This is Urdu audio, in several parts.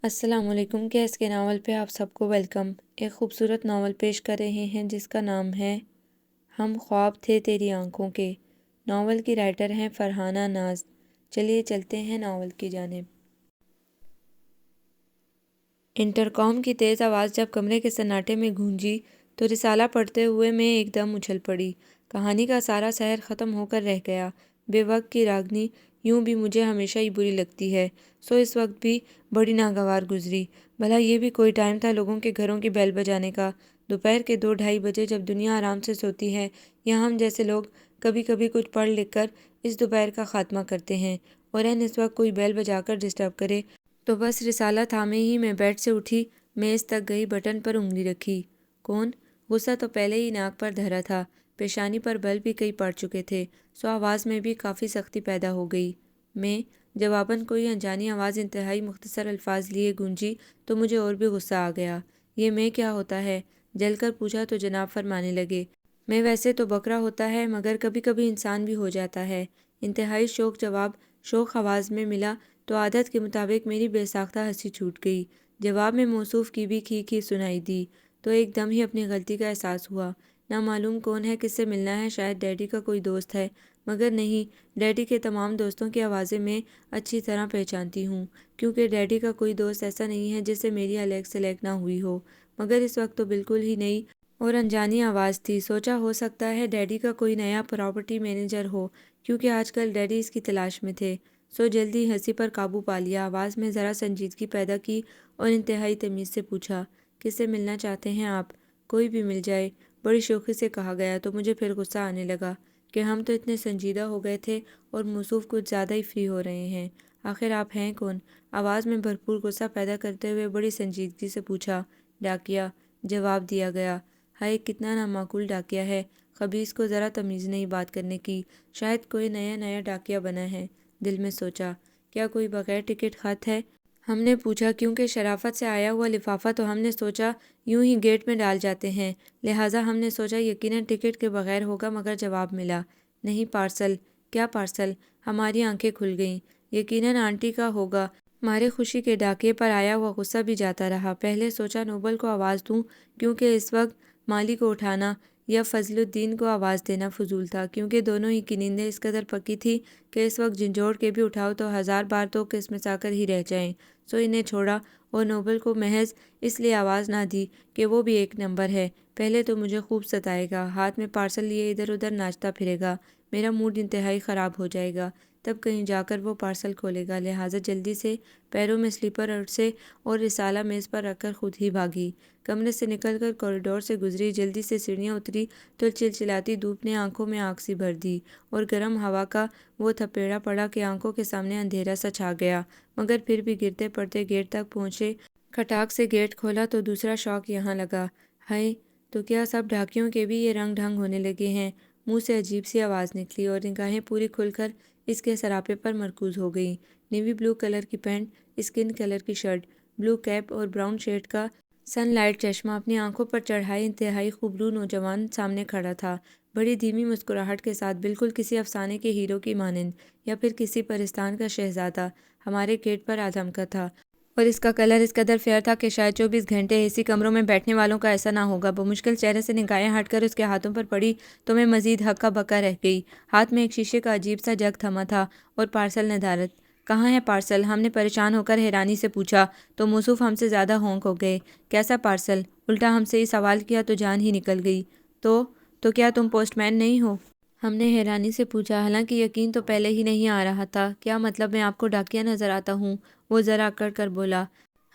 السلام علیکم۔ کیس کے ناول پہ آپ سب کو ویلکم۔ ایک خوبصورت ناول پیش کر رہے ہیں جس کا نام ہے ہم خواب تھے تیری آنکھوں کے۔ ناول کی رائٹر ہیں فرحانہ ناز۔ چلیے چلتے ہیں ناول کی جانب۔ انٹرکام کی تیز آواز جب کمرے کے سناٹے میں گونجی تو رسالہ پڑھتے ہوئے میں ایک دم اچھل پڑی۔ کہانی کا سارا سحر ختم ہو کر رہ گیا۔ بے وقت کی راگنی یوں بھی مجھے ہمیشہ ہی بری لگتی ہے، سو اس وقت بھی بڑی ناگوار گزری۔ بھلا یہ بھی کوئی ٹائم تھا لوگوں کے گھروں کی بیل بجانے کا؟ دوپہر کے 2-2:30 جب دنیا آرام سے سوتی ہے یا ہم جیسے لوگ کبھی کبھی کچھ پڑھ لکھ کر اس دوپہر کا خاتمہ کرتے ہیں، اور اس وقت کوئی بیل بجا کر ڈسٹرب کرے تو بس رسالہ تھامے ہی میں بیڈ سے اٹھی، میز تک گئی، بٹن پر انگلی رکھی۔ کون؟ غصہ تو پہلے ہی ناک پر دھرا تھا، پیشانی پر بل بھی کئی پڑ چکے تھے، سو آواز میں بھی کافی سختی پیدا ہو گئی۔ میں جواباً کوئی انجانی آواز انتہائی مختصر الفاظ لیے گونجی تو مجھے اور بھی غصہ آ گیا۔ یہ میں کیا ہوتا ہے؟ جل کر پوچھا تو جناب فرمانے لگے، میں ویسے تو بکرا ہوتا ہے مگر کبھی کبھی انسان بھی ہو جاتا ہے۔ انتہائی شوق جواب شوق آواز میں ملا تو عادت کے مطابق میری بے ساختہ ہنسی چھوٹ گئی۔ جواب میں موصوف کی بھی کھی سنائی دی تو ایک دم ہی اپنی غلطی کا احساس ہوا۔ نامعلوم کون ہے، کس سے ملنا ہے؟ شاید ڈیڈی کا کوئی دوست ہے، مگر نہیں، ڈیڈی کے تمام دوستوں کی آوازیں میں اچھی طرح پہچانتی ہوں، کیونکہ ڈیڈی کا کوئی دوست ایسا نہیں ہے جس سے میری الیگ سلیگ نہ ہوئی ہو، مگر اس وقت تو بالکل ہی نئی اور انجانی آواز تھی۔ سوچا ہو سکتا ہے ڈیڈی کا کوئی نیا پراپرٹی مینیجر ہو، کیونکہ آج کل ڈیڈی اس کی تلاش میں تھے، سو جلدی ہنسی پر قابو پا لیا، آواز میں ذرا سنجیدگی پیدا کی اور انتہائی تمیز سے پوچھا، کس سے ملنا چاہتے ہیں آپ؟ کوئی بھی مل جائے، بڑی شوخی سے کہا گیا تو مجھے پھر غصہ آنے لگا کہ ہم تو اتنے سنجیدہ ہو گئے تھے اور موصوف کچھ زیادہ ہی فری ہو رہے ہیں۔ آخر آپ ہیں کون؟ آواز میں بھرپور غصہ پیدا کرتے ہوئے بڑی سنجیدگی سے پوچھا۔ ڈاکیا، جواب دیا گیا۔ ہائے کتنا نامعقول ڈاکیا ہے، خبیث کو ذرا تمیز نہیں بات کرنے کی، شاید کوئی نیا ڈاکیا بنا ہے، دل میں سوچا۔ کیا کوئی بغیر ٹکٹ خط ہے؟ ہم نے پوچھا، کیونکہ شرافت سے آیا ہوا لفافہ تو ہم نے سوچا یوں ہی گیٹ میں ڈال جاتے ہیں، لہٰذا ہم نے سوچا یقیناً ٹکٹ کے بغیر ہوگا، مگر جواب ملا، نہیں پارسل۔ کیا پارسل؟ ہماری آنکھیں کھل گئیں۔ یقیناً آنٹی کا ہوگا۔ مارے خوشی کے ڈاکیے پر آیا ہوا غصہ بھی جاتا رہا۔ پہلے سوچا نوبل کو آواز دوں، کیونکہ اس وقت مالی کو اٹھانا یا فضل الدین کو آواز دینا فضول تھا، کیونکہ دونوں ہی کی نیندیں اس قدر پکی تھی کہ اس وقت جھنجھوڑ کے بھی اٹھاؤ تو 1000 بار تو قسمت آ کر ہی رہ جائیں، سو انہیں چھوڑا اور نوبل کو محض اس لیے آواز نہ دی کہ وہ بھی ایک نمبر ہے، پہلے تو مجھے خوب ستائے گا، ہاتھ میں پارسل لیے ادھر ادھر ناچتا پھرے گا، میرا موڈ انتہائی خراب ہو جائے گا، تب کہیں جا کر وہ پارسل کھولے گا، لہٰذا جلدی سے پیروں میں سلیپر اڑسے اور رسالہ میز پر رکھ کر خود ہی بھاگی، کمرے سے نکل کر کوریڈور سے گزری، جلدی سے سیڑھیاں اتری تو چلچلاتی دھوپ نے آنکھوں میں آگ سی بھر دی اور گرم ہوا کا وہ تھپیڑا پڑا کہ آنکھوں کے سامنے اندھیرا سا چھا گیا، مگر پھر بھی گرتے پڑتے گیٹ تک پہنچے، کھٹاک سے گیٹ کھولا تو دوسرا شوق یہاں لگا، ہائے تو کیا سب ڈھاکیوں کے بھی یہ رنگ ڈھنگ ہونے لگے ہیں؟ منہ سے عجیب سی آواز نکلی اور نگاہیں پوری کھل کر اس کے سراپے پر مرکوز ہو گئیں۔ نیوی بلو کلر کی پینٹ، اسکن کلر کی شرٹ، بلو کیپ اور براؤن شیڈ کا سن لائٹ چشمہ، اپنی آنکھوں پر چڑھائے انتہائی خوبرو نوجوان سامنے کھڑا تھا، بڑی دھیمی مسکراہٹ کے ساتھ، بالکل کسی افسانے کے ہیرو کی مانند یا پھر کسی پرستان کا شہزادہ، ہمارے گیٹ پر آ دھمکا تھا، اور اس کا کلر اس قدر فیئر تھا کہ شاید 24 گھنٹے اے سی کمروں میں بیٹھنے والوں کا ایسا نہ ہوگا۔ بمشکل چہرے سے نگاہیں ہٹ کر اس کے ہاتھوں پر پڑی تو میں مزید ہکا بکا رہ گئی۔ ہاتھ میں ایک شیشے کا عجیب سا جگ تھما تھا اور پارسل ندارت۔ کہاں ہے پارسل؟ ہم نے پریشان ہو کر حیرانی سے پوچھا تو موصوف ہم سے زیادہ ہونک ہو گئے۔ کیسا پارسل؟ الٹا ہم سے ہی سوال کیا تو جان ہی نکل گئی۔ تو کیا تم پوسٹ مین نہیں ہو؟ ہم نے حیرانی سے پوچھا، حالانکہ یقین تو پہلے ہی نہیں آ رہا تھا۔ کیا مطلب میں آپ کو ڈاکیا نظر آتا ہوں؟ وہ ذرا اکڑ کر بولا۔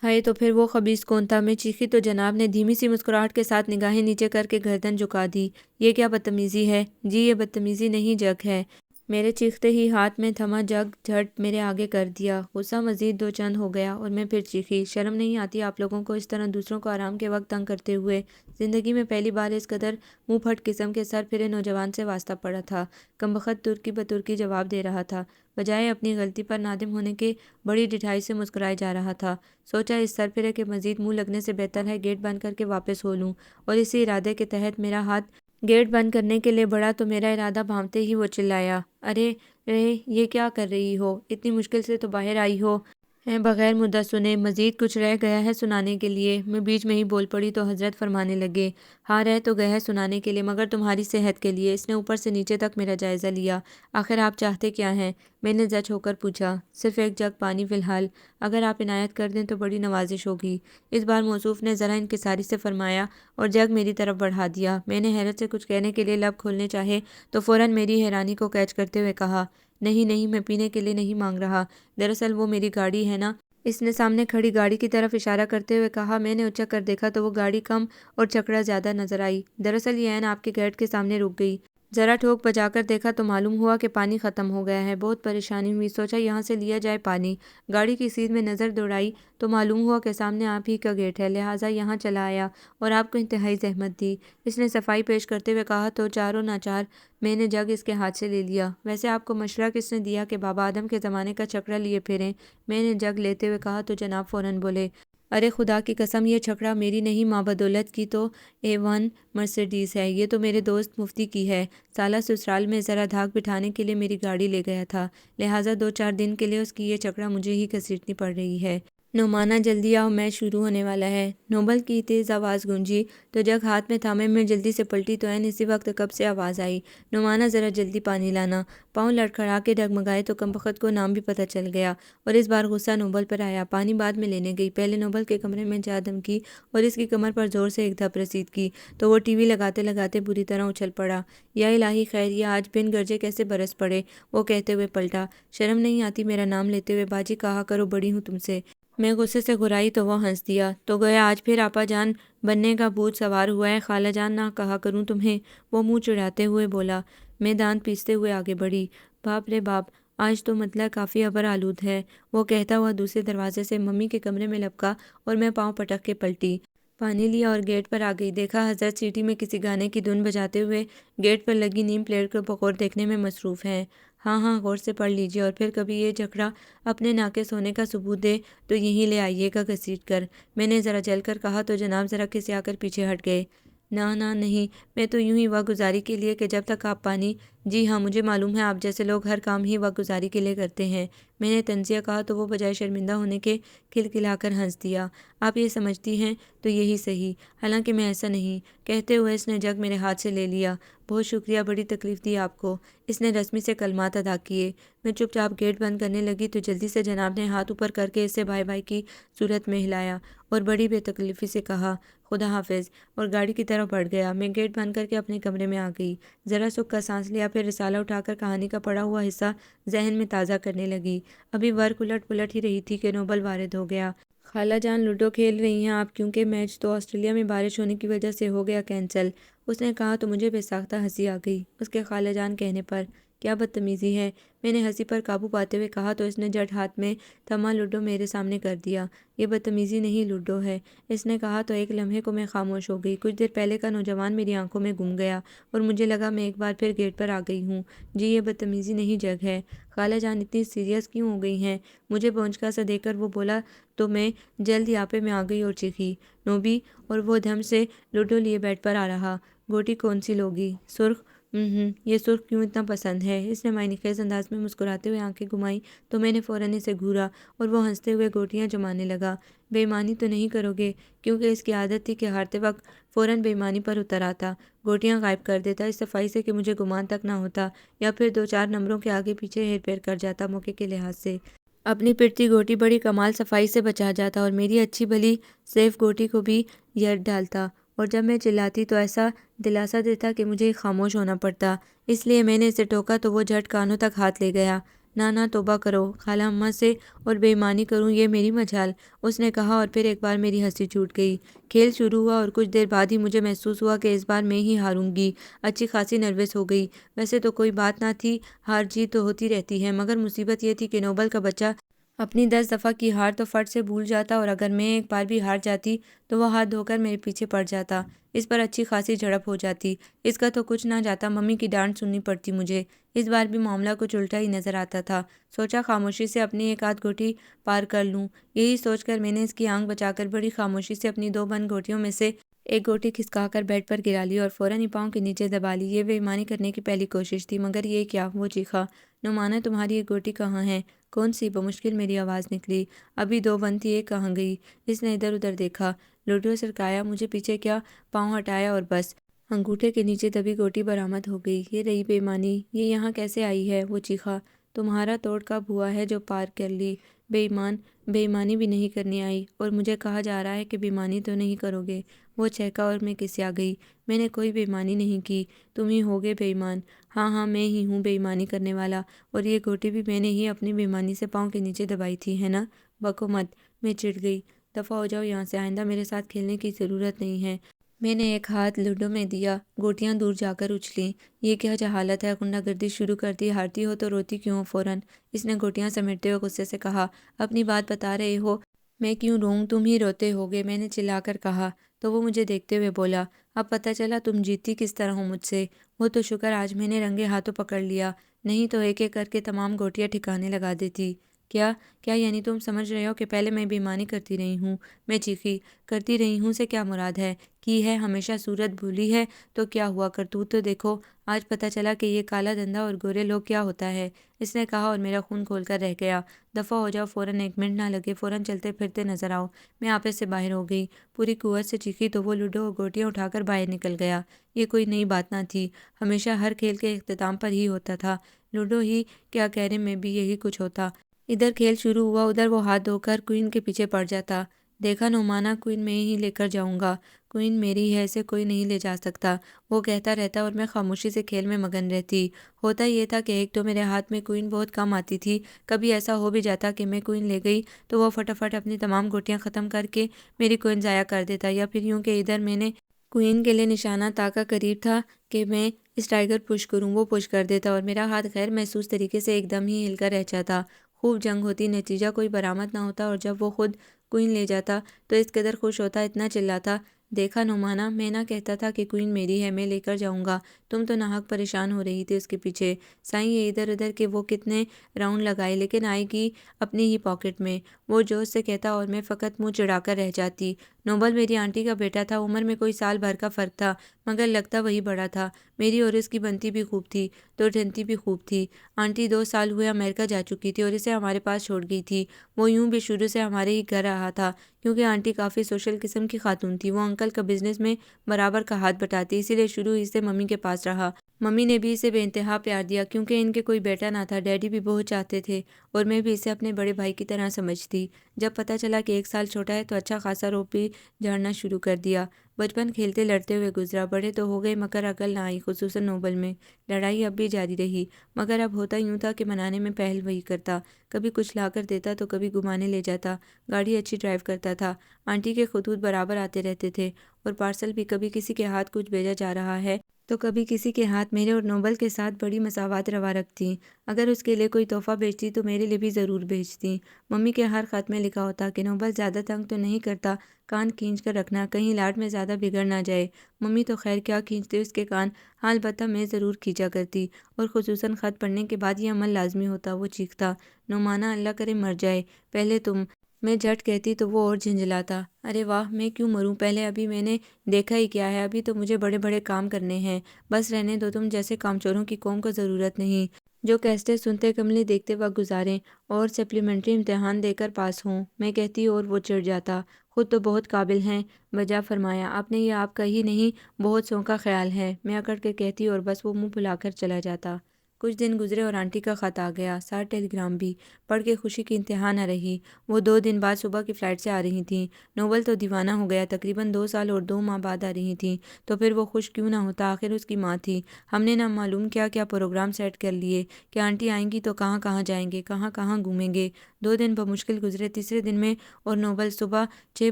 ہائے تو پھر وہ خبیث کون تھا؟ میں چیخی تو جناب نے دھیمی سی مسکراہٹ کے ساتھ نگاہیں نیچے کر کے گردن جھکا دی۔ یہ کیا بدتمیزی ہے؟ جی یہ بدتمیزی نہیں، جگ ہے۔ میرے چیختے ہی ہاتھ میں تھما جگ جھٹ میرے آگے کر دیا۔ غصہ مزید دو چند ہو گیا اور میں پھر چیخی، شرم نہیں آتی آپ لوگوں کو اس طرح دوسروں کو آرام کے وقت تنگ کرتے ہوئے؟ زندگی میں پہلی بار اس قدر منہ پھٹ قسم کے سر پھرے نوجوان سے واسطہ پڑا تھا۔ کمبخت ترکی بترکی جواب دے رہا تھا، بجائے اپنی غلطی پر نادم ہونے کے بڑی ڈٹھائی سے مسکرائے جا رہا تھا۔ سوچا اس سر پھرے کے مزید منہ لگنے سے بہتر ہے گیٹ بند کر کے واپس ہو لوں، اور اسی ارادے کے تحت میرا ہاتھ گیٹ بند کرنے کے لیے بڑھا تو میرا ارادہ بھانپتے ہی وہ چلایا، ارے رے یہ کیا کر رہی ہو؟ اتنی مشکل سے تو باہر آئی ہو، ہیں بغیر مدت سنے، مزید کچھ رہ گیا ہے سنانے کے لیے؟ میں بیچ میں ہی بول پڑی تو حضرت فرمانے لگے، ہاں رہ تو گیا ہے سنانے کے لیے، مگر تمہاری صحت کے لیے۔ اس نے اوپر سے نیچے تک میرا جائزہ لیا۔ آخر آپ چاہتے کیا ہیں؟ میں نے زچ ہو کر پوچھا۔ صرف ایک جگ پانی فی الحال، اگر آپ عنایت کر دیں تو بڑی نوازش ہوگی۔ اس بار موصوف نے ذرا انکساری سے فرمایا اور جگ میری طرف بڑھا دیا۔ میں نے حیرت سے کچھ کہنے کے لیے لب کھولنے چاہے تو فوراً میری حیرانی کو کیچ کرتے ہوئے کہا، نہیں نہیں، میں پینے کے لیے نہیں مانگ رہا، دراصل وہ میری گاڑی ہے نا۔ اس نے سامنے کھڑی گاڑی کی طرف اشارہ کرتے ہوئے کہا۔ میں نے اچک کر دیکھا تو وہ گاڑی کم اور چکڑا زیادہ نظر آئی۔ دراصل یہ عین آپ کے گیٹ کے سامنے رک گئی۔ ذرا ٹھوک بجا کر دیکھا تو معلوم ہوا کہ پانی ختم ہو گیا ہے۔ بہت پریشانی ہوئی، سوچا یہاں سے لیا جائے پانی۔ گاڑی کی سیدھ میں نظر دوڑائی تو معلوم ہوا کہ سامنے آپ ہی کا گیٹ ہے، لہٰذا یہاں چلا آیا اور آپ کو انتہائی زحمت دی۔ اس نے صفائی پیش کرتے ہوئے کہا تو چاروں ناچار میں نے جگ اس کے ہاتھ سے لے لیا۔ ویسے آپ کو مشورہ کس نے دیا کہ بابا آدم کے زمانے کا چھکڑا لیے پھریں؟ میں نے جگ لیتے ہوئے کہا تو جناب فوراً بولے، ارے خدا کی قسم، یہ چھکڑا میری نہیں، ماں بدولت کی تو A1 مرسیڈیز ہے، یہ تو میرے دوست مفتی کی ہے۔ سالہ سسرال میں ذرا دھاک بٹھانے کے لیے میری گاڑی لے گیا تھا، لہٰذا 2-4 دن کے لیے اس کی یہ چھکڑا مجھے ہی گھسیٹنی پڑ رہی ہے۔ نعمانہ جلدی آؤ، میچ شروع ہونے والا ہے۔ نوبل کی تیز آواز گونجی تو جگ ہاتھ میں تھامے میں جلدی سے پلٹی تو عین اسی وقت کب سے آواز آئی، نعمانہ ذرا جلدی پانی لانا۔ پاؤں لڑکھڑا کے ڈگمگائے تو کمبخت کو نام بھی پتہ چل گیا اور اس بار غصہ نوبل پر آیا۔ پانی بعد میں لینے گئی، پہلے نوبل کے کمرے میں جا دھمکی اور اس کی کمر پر زور سے ایک دھپ رسید کی تو وہ ٹی وی لگاتے لگاتے بری طرح اچھل پڑا۔ یا الہی خیر، یہ آج بن گرجے کیسے برس پڑے، وہ کہتے ہوئے پلٹا۔ شرم نہیں آتی میرا نام لیتے ہوئے؟ باجی کہا کرو بڑی ہوں تم سے۔ میں غصے سے گھرائی تو وہ ہنس دیا۔ تو گویا آج پھر آپا جان بننے کا بھوت سوار ہوا ہے، خالہ جان نہ کہا کروں تمہیں، وہ منہ چڑھاتے ہوئے بولا۔ میں دانت پیستے ہوئے آگے بڑھی۔ باپ رے باپ، آج تو مطلع کافی ابر آلود ہے، وہ کہتا ہوا دوسرے دروازے سے ممی کے کمرے میں لپکا اور میں پاؤں پٹک کے پلٹی۔ پانی لیا اور گیٹ پر آ گئی۔ دیکھا حضرت سیٹی میں کسی گانے کی دھن بجاتے ہوئے گیٹ پر لگی نیم پلیٹ کو بغور دیکھنے میں مصروف ہیں۔ ہاں ہاں، غور سے پڑھ لیجئے اور پھر کبھی یہ جھگڑا اپنے ناقص ہونے کا ثبوت دے تو یہیں لے آئیے گا گھسیٹ کر۔ میں نے ذرا جل کر کہا تو جناب ذرا کسیا کر پیچھے ہٹ گئے۔ نہ نہیں، میں تو یوں ہی وقت گزاری کے لیے کہ جب تک آپ پانی… جی ہاں، مجھے معلوم ہے آپ جیسے لوگ ہر کام ہی وقت گزاری کے لیے کرتے ہیں، میں نے طنزیہ کہا تو وہ بجائے شرمندہ ہونے کے کھلکھلا کر ہنس دیا۔ آپ یہ سمجھتی ہیں تو یہی صحیح، حالانکہ میں ایسا نہیں، کہتے ہوئے اس نے جگ میرے ہاتھ سے لے لیا۔ بہت شکریہ، بڑی تکلیف دی آپ کو۔ اس نے رسمی سے کلمات ادا کیے۔ میں چپ چاپ گیٹ بند کرنے لگی تو جلدی سے جناب نے ہاتھ اوپر کر کے اسے بائے بائے کی صورت میں ہلایا اور بڑی بے تکلفی سے کہا خدا حافظ، اور گاڑی کی طرف بڑھ گیا۔ میں گیٹ بند کر کے اپنے کمرے میں آ گئی، ذرا سکھ کا سانس لیا، پھر رسالہ اٹھا کر کہانی کا پڑھا ہوا حصہ ذہن میں تازہ کرنے لگی۔ ابھی ورق الٹ پلٹ ہی رہی تھی کہ نوبل وارد ہو گیا۔ خالہ جان لوڈو کھیل رہی ہیں آپ؟ کیونکہ میچ تو آسٹریلیا میں بارش ہونے کی وجہ سے ہو گیا کینسل، اس نے کہا تو مجھے بے ساختہ ہنسی آ گئی اس کے خالہ جان کہنے پر۔ کیا بدتمیزی ہے، میں نے ہنسی پر قابو پاتے ہوئے کہا تو اس نے جھٹ ہاتھ میں تھما لوڈو میرے سامنے کر دیا۔ یہ بدتمیزی نہیں، لوڈو ہے، اس نے کہا تو ایک لمحے کو میں خاموش ہو گئی۔ کچھ دیر پہلے کا نوجوان میری آنکھوں میں گم گیا اور مجھے لگا میں ایک بار پھر گیٹ پر آ گئی ہوں۔ جی یہ بدتمیزی نہیں، جگ ہے۔ خالہ جان اتنی سیریس کیوں ہو گئی ہیں؟ مجھے بونچکا سا دے کر وہ بولا تو میں جلد یاپے میں آ گئی اور چیخی، نوبی، اور وہ دھم سے لوڈو لیے بیڈ پر آ رہا۔ گوٹی کون سی لوگی؟ سرخ؟ یہ سرخ کیوں اتنا پسند ہے؟ اس نے معنی خیز انداز میں مسکراتے ہوئے آنکھیں گھمائیں تو میں نے فوراً اسے گھورا اور وہ ہنستے ہوئے گوٹیاں جمانے لگا۔ بے ایمانی تو نہیں کرو گے؟ کیونکہ اس کی عادت تھی کہ ہارتے وقت فوراً بے ایمانی پر اتر آتا، گوٹیاں غائب کر دیتا اس صفائی سے کہ مجھے گمان تک نہ ہوتا، یا پھر 2-4 نمبروں کے آگے پیچھے ہیر پھیر کر جاتا موقع کے لحاظ سے۔ اپنی پٹتی گوٹی بڑی کمال صفائی سے بچا جاتا اور میری اچھی بھلی سیف گوٹی کو بھی یر ڈالتا، اور جب میں چلاتی تو ایسا دلاسا دیتا کہ مجھے خاموش ہونا پڑتا۔ اس لیے میں نے اسے ٹوکا تو وہ جھٹ کانوں تک ہاتھ لے گیا۔ نہ توبہ کرو، خالہ اماں سے اور بے ایمانی کروں یہ میری مجال، اس نے کہا اور پھر ایک بار میری ہنسی چھوٹ گئی۔ کھیل شروع ہوا اور کچھ دیر بعد ہی مجھے محسوس ہوا کہ اس بار میں ہی ہاروں گی۔ اچھی خاصی نروس ہو گئی۔ ویسے تو کوئی بات نہ تھی، ہار جیت تو ہوتی رہتی ہے، مگر مصیبت یہ تھی کہ نوبل کا بچہ اپنی 10 دفعہ کی ہار تو فٹ سے بھول جاتا اور اگر میں ایک بار بھی ہار جاتی تو وہ ہاتھ دھو کر میرے پیچھے پڑ جاتا، اس پر اچھی خاصی جھڑپ ہو جاتی، اس کا تو کچھ نہ جاتا، ممی کی ڈانٹ سننی پڑتی مجھے۔ اس بار بھی معاملہ کچھ الٹا ہی نظر آتا تھا۔ سوچا خاموشی سے اپنی ایک آدھ گوٹی پار کر لوں، یہی سوچ کر میں نے اس کی آنکھ بچا کر بڑی خاموشی سے اپنی 2 بند گوٹیوں میں سے ایک گوٹی کھسکا کر بیڈ پر گرا لی اور فوراً ہی پاؤں کے نیچے دبا لی۔ یہ بے ایمانی کرنے کی پہلی کوشش تھی، مگر یہ کیا، وہ چیخا، نعمانہ تمہاری ایک گوٹی کہاں ہے؟ کون سی؟ بمشکل میری آواز نکلی۔ ابھی 2 بند تھی، ایک کہاں گئی؟ اس نے ادھر ادھر دیکھا، لوڈو سرکایا، مجھے پیچھے کیا پاؤں ہٹایا اور بس انگوٹھے کے نیچے دبی گوٹی برآمد ہو گئی۔ یہ رہی بے ایمانی، یہ یہاں کیسے آئی ہے؟ وہ چیخا۔ تمہارا توڑ کب ہوا ہے جو پار کر لی؟ بے ایمان، بے ایمانی بھی نہیں کرنی آئی، اور مجھے کہا جا رہا ہے کہ بے ایمانی تو نہیں کرو گے؟ وہ چہکا اور میں کسیا گئی۔ میں نے کوئی بے ایمانی نہیں کی، تم ہی ہوگے بے ایمان۔ ہاں ہاں، میں ہی ہوں بے ایمانی کرنے والا، اور یہ گوٹی بھی میں نے ہی اپنی بے ایمانی سے پاؤں کے نیچے دبائی تھی، ہے نا؟ بکو مت، میں چڑ گئی۔ دفعہ ہو جاؤ یہاں سے، آئندہ میرے ساتھ کھیلنے کی ضرورت نہیں ہے۔ میں نے ایک ہاتھ لوڈو میں دیا، گوٹیاں دور جا کر اچھلیں۔ یہ کیا جہالت ہے، غنڈہ گردی شروع کر دی، ہارتی ہو تو روتی کیوں ہو فوراً؟ اس نے گوٹیاں سمیٹتے ہوئے غصے سے کہا۔ اپنی بات بتا رہے ہو، میں کیوں روؤں؟ تم ہی روتے ہوگے، میں نے چلا کر کہا۔ تو وہ مجھے دیکھتے ہوئے بولا، اب پتہ چلا تم جیتتی کس طرح ہو مجھ سے۔ وہ تو شکر آج میں نے رنگے ہاتھوں پکڑ لیا، نہیں تو ایک ایک کر کے تمام گوٹیاں ٹھکانے لگا دیتی۔ کیا کیا یعنی تم سمجھ رہے ہو کہ پہلے میں بے ایمانی کرتی رہی ہوں؟ میں چیخی۔ کرتی رہی ہوں سے کیا مراد ہے؟ کی ہے، ہمیشہ صورت بھولی ہے تو کیا ہوا؟ کرتوت تو دیکھو، آج پتہ چلا کہ یہ کالا دھندا اور گورے لوگ کیا ہوتا ہے، اس نے کہا، اور میرا خون کھول کر رہ گیا۔ دفعہ ہو جاؤ، فوراً 1 منٹ نہ لگے، فوراً چلتے پھرتے نظر آؤ۔ میں آپے سے باہر ہو گئی، پوری قوت سے چیخی تو وہ لوڈو اور گوٹیاں اٹھا کر باہر نکل گیا۔ یہ کوئی نئی بات نہ تھی، ہمیشہ ہر کھیل کے اختتام پر ہی ہوتا تھا۔ لوڈو ہی کیا کیرم میں بھی یہی کچھ ہوتا۔ ادھر کھیل شروع ہوا، ادھر وہ ہاتھ دھو کر کوئن کے پیچھے پڑ جاتا۔ دیکھا نعمانہ، کوئن میں ہی لے کر جاؤں گا، کوئن میری ہے، اسے کوئی نہیں لے جا سکتا، وہ کہتا رہتا، اور میں خاموشی سے کھیل میں مگن رہتی۔ ہوتا یہ تھا کہ ایک تو میرے ہاتھ میں کوئن بہت کم آتی تھی، کبھی ایسا ہو بھی جاتا کہ میں کوئن لے گئی تو وہ فٹافٹ اپنی تمام گوٹیاں ختم کر کے میری کوئن ضائع کر دیتا، یا پھر یوں کہ ادھر میں نے کوئن کے لیے نشانہ تاکہ قریب تھا کہ میں اس ٹائگر پش کروں، وہ پش کر دیتا، اور میرا ہاتھ غیر محسوس طریقے سے ایک دم ہی ہل کر رہ جاتا۔ خوب جنگ ہوتی، نتیجہ کوئی برآمد نہ ہوتا، اور جب وہ خود کوئن لے جاتا تو اس قدر خوش ہوتا، اتنا چلاتا، دیکھا نعمانہ، میں نہ کہتا تھا کہ کوئن میری ہے، میں لے کر جاؤں گا، تم تو ناحق پریشان ہو رہی تھی اس کے پیچھے۔ سائیں یہ ادھر ادھر کہ وہ کتنے راؤنڈ لگائے، لیکن آئے گی اپنی ہی پاکٹ میں، وہ جوش سے کہتا، اور میں فقط منہ چڑھا کر رہ جاتی۔ نوبل میری آنٹی کا بیٹا تھا، عمر میں کوئی سال بھر کا فرق تھا، مگر لگتا وہی بڑا تھا۔ میری اور اس کی بنتی بھی خوب تھی، تو ڈھنتی بھی خوب تھی۔ آنٹی 2 سال ہوئے امریکہ جا چکی تھی اور اسے ہمارے پاس چھوڑ گئی تھی۔ وہ یوں بھی شروع سے ہمارے ہی گھر رہا تھا، کیونکہ آنٹی کافی سوشل قسم کی خاتون تھی، وہ انکل کا بزنس میں برابر کا ہاتھ بٹاتی، اسی لیے شروع ہی سے ممی کے پاس رہا۔ ممی نے بھی اسے بے انتہا پیار دیا، کیونکہ ان کے کوئی بیٹا نہ تھا، ڈیڈی بھی بہت چاہتے تھے، اور میں بھی اسے اپنے بڑے بھائی کی طرح سمجھتی۔ جب پتہ چلا کہ 1 سال چھوٹا ہے تو اچھا خاصا روب بھی جھاڑنا شروع کر دیا۔ بچپن کھیلتے لڑتے ہوئے گزرا، بڑے تو ہو گئے مگر عقل نہ آئی، خصوصاً نوبل میں۔ لڑائی اب بھی جاری رہی، مگر اب ہوتا یوں تھا کہ منانے میں پہل وہی کرتا، کبھی کچھ لا کر دیتا تو کبھی گھمانے لے جاتا، گاڑی اچھی ڈرائیو کرتا تھا۔ آنٹی کے خطوط برابر آتے رہتے تھے، اور پارسل بھی، کبھی کسی کے ہاتھ کچھ بھیجا جا رہا ہے تو کبھی کسی کے ہاتھ۔ میرے اور نوبل کے ساتھ بڑی مساوات روا رکھتیں، اگر اس کے لیے کوئی تحفہ بھیجتی تو میرے لیے بھی ضرور بھیجتیں۔ ممی کے ہر خط میں لکھا ہوتا کہ نوبل زیادہ تنگ تو نہیں کرتا، کان کھینچ کر رکھنا، کہیں لاڈ میں زیادہ بگڑ نہ جائے۔ ممی تو خیر کیا کھینچتی اس کے کان، ہاں البتہ میں ضرور کھینچا کرتی، اور خصوصاً خط پڑھنے کے بعد یہ عمل لازمی ہوتا۔ وہ چیختا، نعمانہ اللہ کرے مر جائے، پہلے تم۔ میں جھٹ کہتی تو وہ اور جھنجھلاتا، ارے واہ، میں کیوں مروں پہلے، ابھی میں نے دیکھا ہی کیا ہے، ابھی تو مجھے بڑے بڑے کام کرنے ہیں، بس رہنے دو، تم جیسے کامچوروں کی قوم کو ضرورت نہیں، جو کیسٹیں سنتے کملیں دیکھتے وقت گزاریں اور سپلیمنٹری امتحان دے کر پاس ہوں۔ میں کہتی اور وہ چڑھ جاتا، خود تو بہت قابل ہیں، بجا فرمایا آپ نے، یہ آپ کا ہی نہیں بہت سوں کا خیال ہے، میں اکڑ کے کہتی، اور بس وہ منہ پھلا کر چلا جاتا۔ کچھ دن گزرے اور آنٹی کا خط آ گیا، ساتھ ٹیلی گرام بھی۔ پڑھ کے خوشی کی انتہا نہ رہی۔ وہ 2 دن بعد صبح کی فلائٹ سے آ رہی تھیں۔ نوبل تو دیوانہ ہو گیا، تقریباً 2 سال اور 2 ماہ بعد آ رہی تھیں، تو پھر وہ خوش کیوں نہ ہوتا، آخر اس کی ماں تھی۔ ہم نے نہ معلوم کیا کیا پروگرام سیٹ کر لیے کہ آنٹی آئیں گی تو کہاں کہاں جائیں گے، کہاں کہاں گھومیں گے۔ 2 دن بمشکل گزرے، تیسرے دن میں اور نوبل صبح 6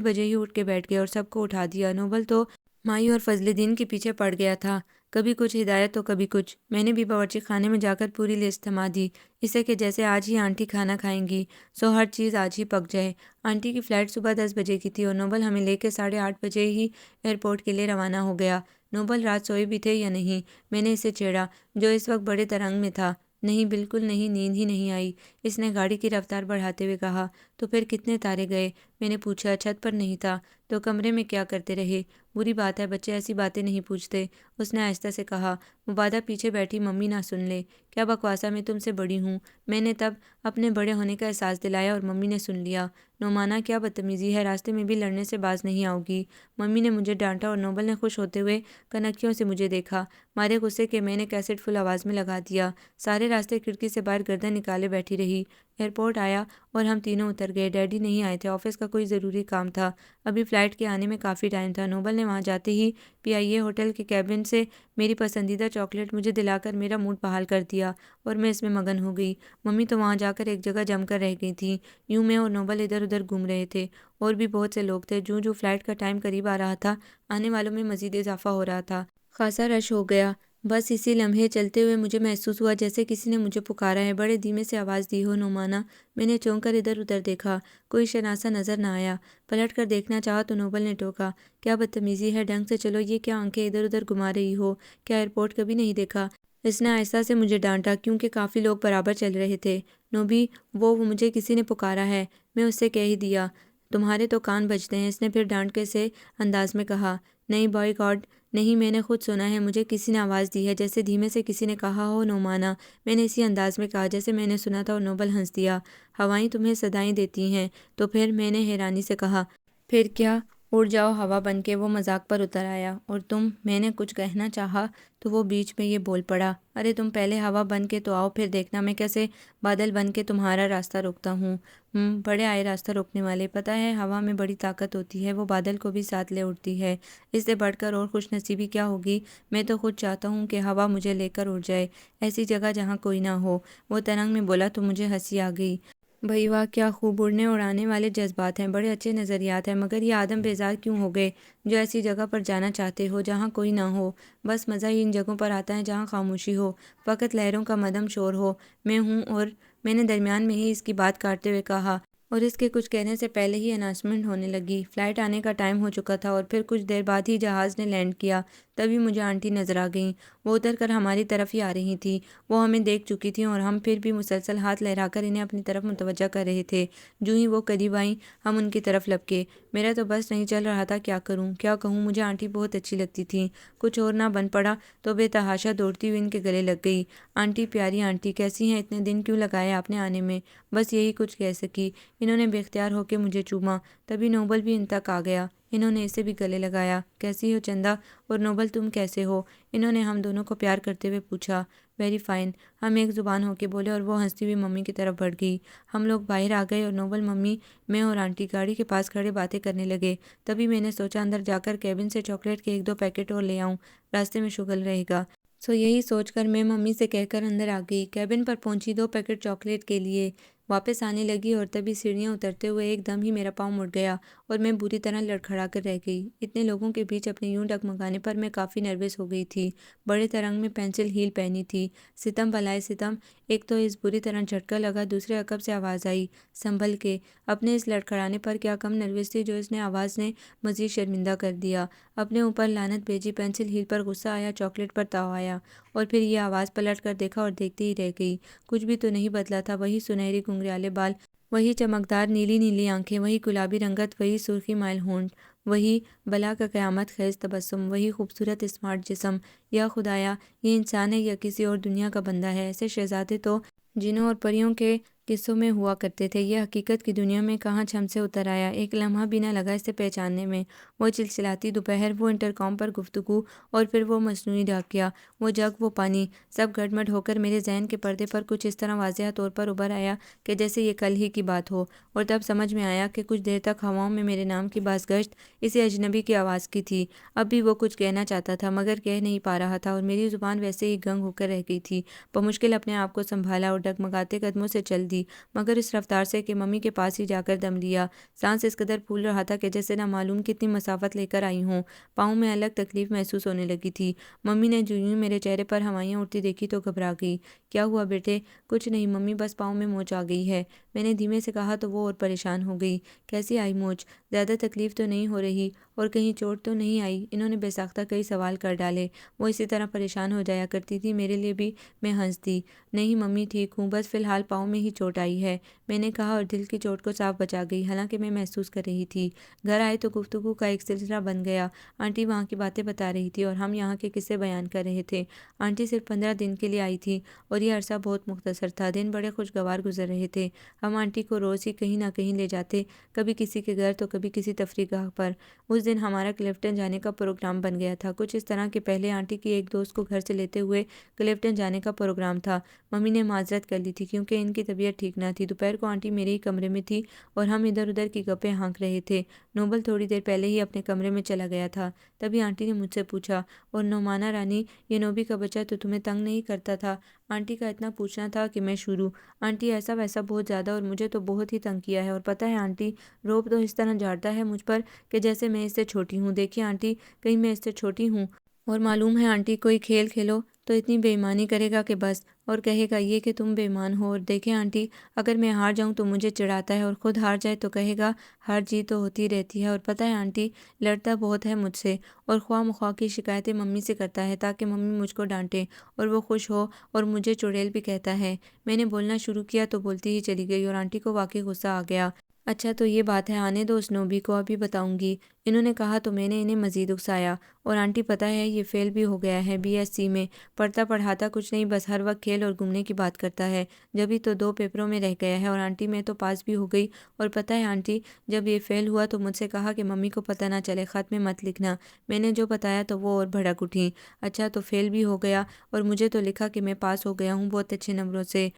بجے ہی اٹھ کے بیٹھ گئے اور سب کو اٹھا دیا۔ نوبل تو مائی اور فضل دین کے پیچھے پڑ گیا تھا، کبھی کچھ ہدایت تو کبھی کچھ۔ میں نے بھی باورچی خانے میں جا کر پوری لسٹ تھما دی، اسے کہ جیسے آج ہی آنٹی کھانا کھائیں گی، سو ہر چیز آج ہی پک جائے۔ آنٹی کی فلائٹ صبح 10 بجے کی تھی، اور نوبل ہمیں لے کے 8:30 بجے ہی ایئرپورٹ کے لیے روانہ ہو گیا۔ نوبل رات سوئے بھی تھے یا نہیں، میں نے اسے چھیڑا، جو اس وقت بڑے ترنگ میں تھا۔ نہیں، بالکل نہیں، نیند ہی نہیں آئی، اس نے گاڑی کی رفتار بڑھاتے ہوئے کہا۔ تو پھر کتنے تارے گئے؟ میں نے پوچھا۔ چھت پر نہیں تھا تو کمرے میں کیا کرتے رہے؟ بری بات ہے، بچے ایسی باتیں نہیں پوچھتے، اس نے آہستہ سے کہا۔ مبادہ پیچھے بیٹھی ممی نہ سن لے۔ کیا بکواسا، میں تم سے بڑی ہوں۔ میں نے تب اپنے بڑے ہونے کا احساس دلایا اور ممی نے سن لیا۔ نعمانہ، کیا بدتمیزی ہے، راستے میں بھی لڑنے سے باز نہیں آؤ گی۔ ممی نے مجھے ڈانٹا اور نوبل نے خوش ہوتے ہوئے کنکیوں سے مجھے دیکھا۔ مارے غصے کے میں نے کیسٹ فل آواز میں لگا دیا۔ سارے راستے کھڑکی سے باہر گردن نکالے بیٹھی رہی۔ ایئرپورٹ آیا اور ہم تینوں اتر گئے۔ ڈیڈی نہیں آئے تھے، آفس کا کوئی ضروری کام تھا۔ ابھی فلائٹ کے آنے میں کافی ٹائم تھا۔ نوبل نے وہاں جاتے ہی PIA ہوٹل کے کیبن سے میری پسندیدہ چاکلیٹ مجھے دلا کر میرا موڈ بحال کر دیا اور میں اس میں مگن ہو گئی۔ ممی تو وہاں جا کر ایک جگہ جم کر رہ گئی تھیں۔ یوں میں اور نوبل ادھر ادھر گھوم رہے تھے۔ اور بھی بہت سے لوگ تھے۔ جوں فلائٹ کا ٹائم قریب آ رہا تھا، آنے والوں میں مزید اضافہ ہو رہا تھا۔ خاصا رش ہو گیا۔ بس اسی لمحے چلتے ہوئے مجھے محسوس ہوا جیسے کسی نے مجھے پکارا ہے۔ بڑے دھیمے سے آواز دی، ہو نعمانہ۔ میں نے چونک کر ادھر ادھر دیکھا، کوئی شناسا نظر نہ آیا۔ پلٹ کر دیکھنا چاہا تو نوبل نے ٹوکا، کیا بدتمیزی ہے، ڈھنگ سے چلو، یہ کیا آنکھیں ادھر ادھر گھما رہی ہو، کیا ایئرپورٹ کبھی نہیں دیکھا؟ اس نے آہستہ سے مجھے ڈانٹا کیونکہ کافی لوگ برابر چل رہے تھے۔ نوبی، وہ مجھے کسی نے پکارا ہے۔ میں اس سے کہہ ہی دیا، تمہارے تو کان بجتے ہیں۔ اس نے پھر ڈانٹ کے سے انداز میں کہا، نہیں بائی گاڈ، نہیں، میں نے خود سنا ہے، مجھے کسی نے آواز دی ہے، جیسے دھیمے سے کسی نے کہا ہو نعمانہ۔ میں نے اسی انداز میں کہا جیسے میں نے سنا تھا اور نوبل ہنس دیا۔ ہوائیں تمہیں صدائیں دیتی ہیں تو پھر؟ میں نے حیرانی سے کہا۔ پھر کیا، اڑ جاؤ ہوا بن کے، وہ مذاق پر اتر آیا۔ اور تم؟ میں نے کچھ کہنا چاہا تو وہ بیچ میں یہ بول پڑا، ارے تم پہلے ہوا بن کے تو آؤ، پھر دیکھنا میں کیسے بادل بن کے تمہارا راستہ روکتا ہوں۔ بڑے آئے راستہ روکنے والے، پتہ ہے ہوا میں بڑی طاقت ہوتی ہے، وہ بادل کو بھی ساتھ لے اڑتی ہے۔ اس سے بڑھ کر اور خوش نصیبی کیا ہوگی؟ میں تو خود چاہتا ہوں کہ ہوا مجھے لے کر اڑ جائے، ایسی جگہ جہاں کوئی نہ ہو۔ وہ ترنگ میں بولا تو مجھے ہنسی آ گئی۔ بھئی واہ، کیا خوب اڑنے اڑانے والے جذبات ہیں، بڑے اچھے نظریات ہیں، مگر یہ آدم بیزار کیوں ہو گئے جو ایسی جگہ پر جانا چاہتے ہو جہاں کوئی نہ ہو؟ بس مزہ ہی ان جگہوں پر آتا ہے جہاں خاموشی ہو، فقط لہروں کا مدم شور ہو۔ میں ہوں، اور میں نے درمیان میں ہی اس کی بات کاٹتے ہوئے کہا، اور اس کے کچھ کہنے سے پہلے ہی اناؤنسمنٹ ہونے لگی۔ فلائٹ آنے کا ٹائم ہو چکا تھا اور پھر کچھ دیر بعد ہی جہاز نے لینڈ کیا۔ تبھی مجھے آنٹی نظر آ گئیں۔ وہ اتر کر ہماری طرف ہی آ رہی تھیں۔ وہ ہمیں دیکھ چکی تھیں اور ہم پھر بھی مسلسل ہاتھ لہرا کر انہیں اپنی طرف متوجہ کر رہے تھے۔ جوں ہی وہ قریب آئیں، ہم ان کی طرف لپکے۔ میرا تو بس نہیں چل رہا تھا، کیا کروں کیا کہوں، مجھے آنٹی بہت اچھی لگتی تھیں۔ کچھ اور نہ بن پڑا تو بے تحاشا دوڑتی ہوئی ان کے گلے لگ گئی۔ آنٹی، پیاری آنٹی، کیسی ہیں؟ اتنے دن کیوں لگائے آپ نے آنے میں؟ بس یہی کچھ کہہ سکی۔ انہوں نے بے اختیار ہو کے مجھے چوما۔ تبھی نوبل بھی ان تک آ گیا۔ انہوں نے اسے بھی گلے لگایا۔ کیسی ہو چندا؟ اور نوبل تم کیسے ہو؟ انہوں نے ہم دونوں کو پیار کرتے ہوئے پوچھا۔ ویری فائن، ہم ایک زبان ہو کے بولے اور وہ ہنستی ہوئی ممی کی طرف بڑھ گئی۔ ہم لوگ باہر آ گئے اور نوبل، ممی، میں اور آنٹی گاڑی کے پاس کھڑے باتیں کرنے لگے۔ تبھی میں نے سوچا اندر جا کر کیبن سے چاکلیٹ کے 1-2 پیکٹ اور لے آؤں، راستے میں شگل رہے گا۔ یہی سوچ کر میں ممی سے کہہ کر اندر آ گئی۔ کیبن پر پہنچی 2 پیکٹ چاکلیٹ کے لیے واپس آنے لگی اور تبھی سیڑھیاں اترتے ہوئے ایک دم ہی میرا پاؤں مڑ گیا اور میں بری طرح لڑکھڑا کر رہ گئی۔ اتنے لوگوں کے بیچ اپنے یوں ڈگمگانے پر میں کافی نروس ہو گئی تھی۔ بڑے ترنگ میں پینسل ہیل پہنی تھی۔ ستم بلائے ستم، ایک تو اس بری طرح جھٹکا لگا، دوسرے عقب سے آواز آئی، سنبھل کے۔ اپنے اس لڑکھڑانے پر کیا کم نروس تھی جو اس نے آواز نے مزید شرمندہ کر دیا۔ اپنے اوپر لعنت بھیجی، پینسل ہیل پر غصہ آیا، چاکلیٹ پر تاؤ آیا، اور پھر یہ آواز پلٹ کر دیکھا اور دیکھتی ہی رہ گئی۔ کچھ بھی تو نہیں بدلا تھا، وہی سنہری گھنگریالے بال، وہی چمکدار نیلی نیلی آنکھیں، وہی گلابی رنگت، وہی سرخی مائل ہونٹ، وہی بلا کا قیامت خیز تبسم، وہی خوبصورت اسمارٹ جسم۔ یا خدایا، یہ انسان ہے یا کسی اور دنیا کا بندہ ہے؟ ایسے شہزادے تو جنوں اور پریوں کے قصوں میں ہوا کرتے تھے، یہ حقیقت کی دنیا میں کہاں چھم سے اتر آیا؟ ایک لمحہ بھی نہ لگا اسے پہچاننے میں۔ وہ چلچلاتی دوپہر، وہ انٹرکام پر گفتگو، اور پھر وہ مصنوعی ڈاکیا، وہ جگ، وہ پانی، سب گڑمڑ ہو کر میرے ذہن کے پردے پر کچھ اس طرح واضح طور پر ابھر آیا کہ جیسے یہ کل ہی کی بات ہو۔ اور تب سمجھ میں آیا کہ کچھ دیر تک ہواؤں میں میرے نام کی باز گشت اسی اجنبی کی آواز کی تھی۔ اب بھی وہ کچھ کہنا چاہتا تھا مگر کہہ نہیں پا رہا تھا اور میری زبان ویسے ہی گنگ ہو کر رہ گئی تھی۔ بمشکل اپنے آپ کو سنبھالا اور ڈگمگاتے قدموں سے چل دی، مگر اس رفتار سے کہ ممی کے پاس ہی جا کر دم لیا۔ سانس اس قدر پھول رہا تھا کہ جیسے نہ معلوم کتنی مسافت لے کر آئی ہوں۔ پاؤں میں الگ تکلیف محسوس ہونے لگی تھی۔ ممی نے جو یوں میرے چہرے پر ہوائیاں اڑتی دیکھی تو گھبرا گئی۔ کیا ہوا بیٹے؟ کچھ نہیں ممی، بس پاؤں میں موچ آ گئی ہے، میں نے دھیمے سے کہا تو وہ اور پریشان ہو گئی۔ کیسی آئی موچ؟ زیادہ تکلیف تو نہیں ہو رہی؟ اور کہیں چوٹ تو نہیں آئی؟ انہوں نے بے ساختہ کئی سوال کر ڈالے۔ وہ اسی طرح پریشان ہو جایا کرتی تھی، میرے لیے بھی میں ہنستی۔ نہیں ممی ٹھیک ہوں، بس فی الحال پاؤں میں ہی چوٹ آئی ہے، میں نے کہا، اور دل کی چوٹ کو صاف بچا گئی، حالانکہ میں محسوس کر رہی تھی۔ گھر آئے تو گفتگو کا ایک سلسلہ بن گیا۔ آنٹی وہاں کی باتیں بتا رہی تھی اور ہم یہاں کے قصے بیان کر رہے تھے۔ آنٹی صرف 15 دن کے لیے آئی تھی اور یہ عرصہ بہت مختصر تھا۔ دن بڑے خوشگوار گزر رہے تھے۔ ہم آنٹی کو روز ہی کہیں نہ کہیں لے جاتے، کبھی کسی کے گھر تو کبھی کسی تفریح گاہ پر۔ اس دن ہمارا کلفٹن جانے کا پروگرام بن گیا تھا، کچھ اس طرح کہ پہلے آنٹی کی ایک دوست کو گھر سے لیتے ہوئے کلفٹن جانے کا پروگرام تھا۔ ممی نے معذرت کر لی تھی کیونکہ ان کی طبیعت ٹھیک نہ تھی۔ دوپہر کو آنٹی میرے ہی کمرے میں تھی اور ہم ادھر ادھر کی گپیں ہانک رہے تھے۔ نوبل تھوڑی دیر پہلے ہی اپنے کمرے میں چلا گیا تھا۔ تبھی آنٹی نے مجھ سے پوچھا، اور نعمانہ رانی، یہ نوبی کا بچہ تو تمہیں تنگ نہیں کرتا تھا؟ آنٹی کا اتنا پوچھنا تھا کہ میں شروع۔ آنٹی ایسا ویسا بہت زیادہ، اور مجھے تو بہت ہی تنگ کیا ہے، اور پتہ ہے آنٹی، روب تو اس طرح جھاڑتا ہے مجھ پر کہ جیسے میں اس سے چھوٹی ہوں۔ دیکھیے آنٹی، کہیں میں اس سے چھوٹی ہوں؟ اور معلوم ہے آنٹی، کوئی کھیل کھیلو تو اتنی بے ایمانی کرے گا کہ بس، اور کہے گا یہ کہ تم بے ایمان ہو۔ اور دیکھیں آنٹی، اگر میں ہار جاؤں تو مجھے چڑھاتا ہے، اور خود ہار جائے تو کہے گا ہار جیت تو ہوتی رہتی ہے۔ اور پتہ ہے آنٹی، لڑتا بہت ہے مجھ سے، اور خواہ مخواہ کی شکایتیں ممی سے کرتا ہے تاکہ ممی مجھ کو ڈانٹے اور وہ خوش ہو، اور مجھے چڑیل بھی کہتا ہے۔ میں نے بولنا شروع کیا تو بولتی ہی چلی گئی، اور آنٹی کو واقعی غصہ آ گیا۔ اچھا تو یہ بات ہے، آنے دو اس نوبی کو، ابھی بتاؤں گی، انہوں نے کہا تو میں نے انہیں مزید اکسایا۔ اور آنٹی پتہ ہے یہ فیل بھی ہو گیا ہے BSc میں، پڑھتا پڑھاتا کچھ نہیں، بس ہر وقت کھیل اور گھومنے کی بات کرتا ہے۔ جبھی تو 2 پیپروں میں رہ گیا ہے، اور آنٹی میں تو پاس بھی ہو گئی۔ اور پتہ ہے آنٹی، جب یہ فیل ہوا تو مجھ سے کہا کہ ممی کو پتہ نہ چلے، خط میں مت لکھنا۔ میں نے جو بتایا تو وہ اور بھڑک اٹھیں۔ اچھا تو فیل بھی ہو گیا، اور مجھے تو لکھا کہ میں پاس ہو گیا ہوں بہت اچھے نمبروں سے۔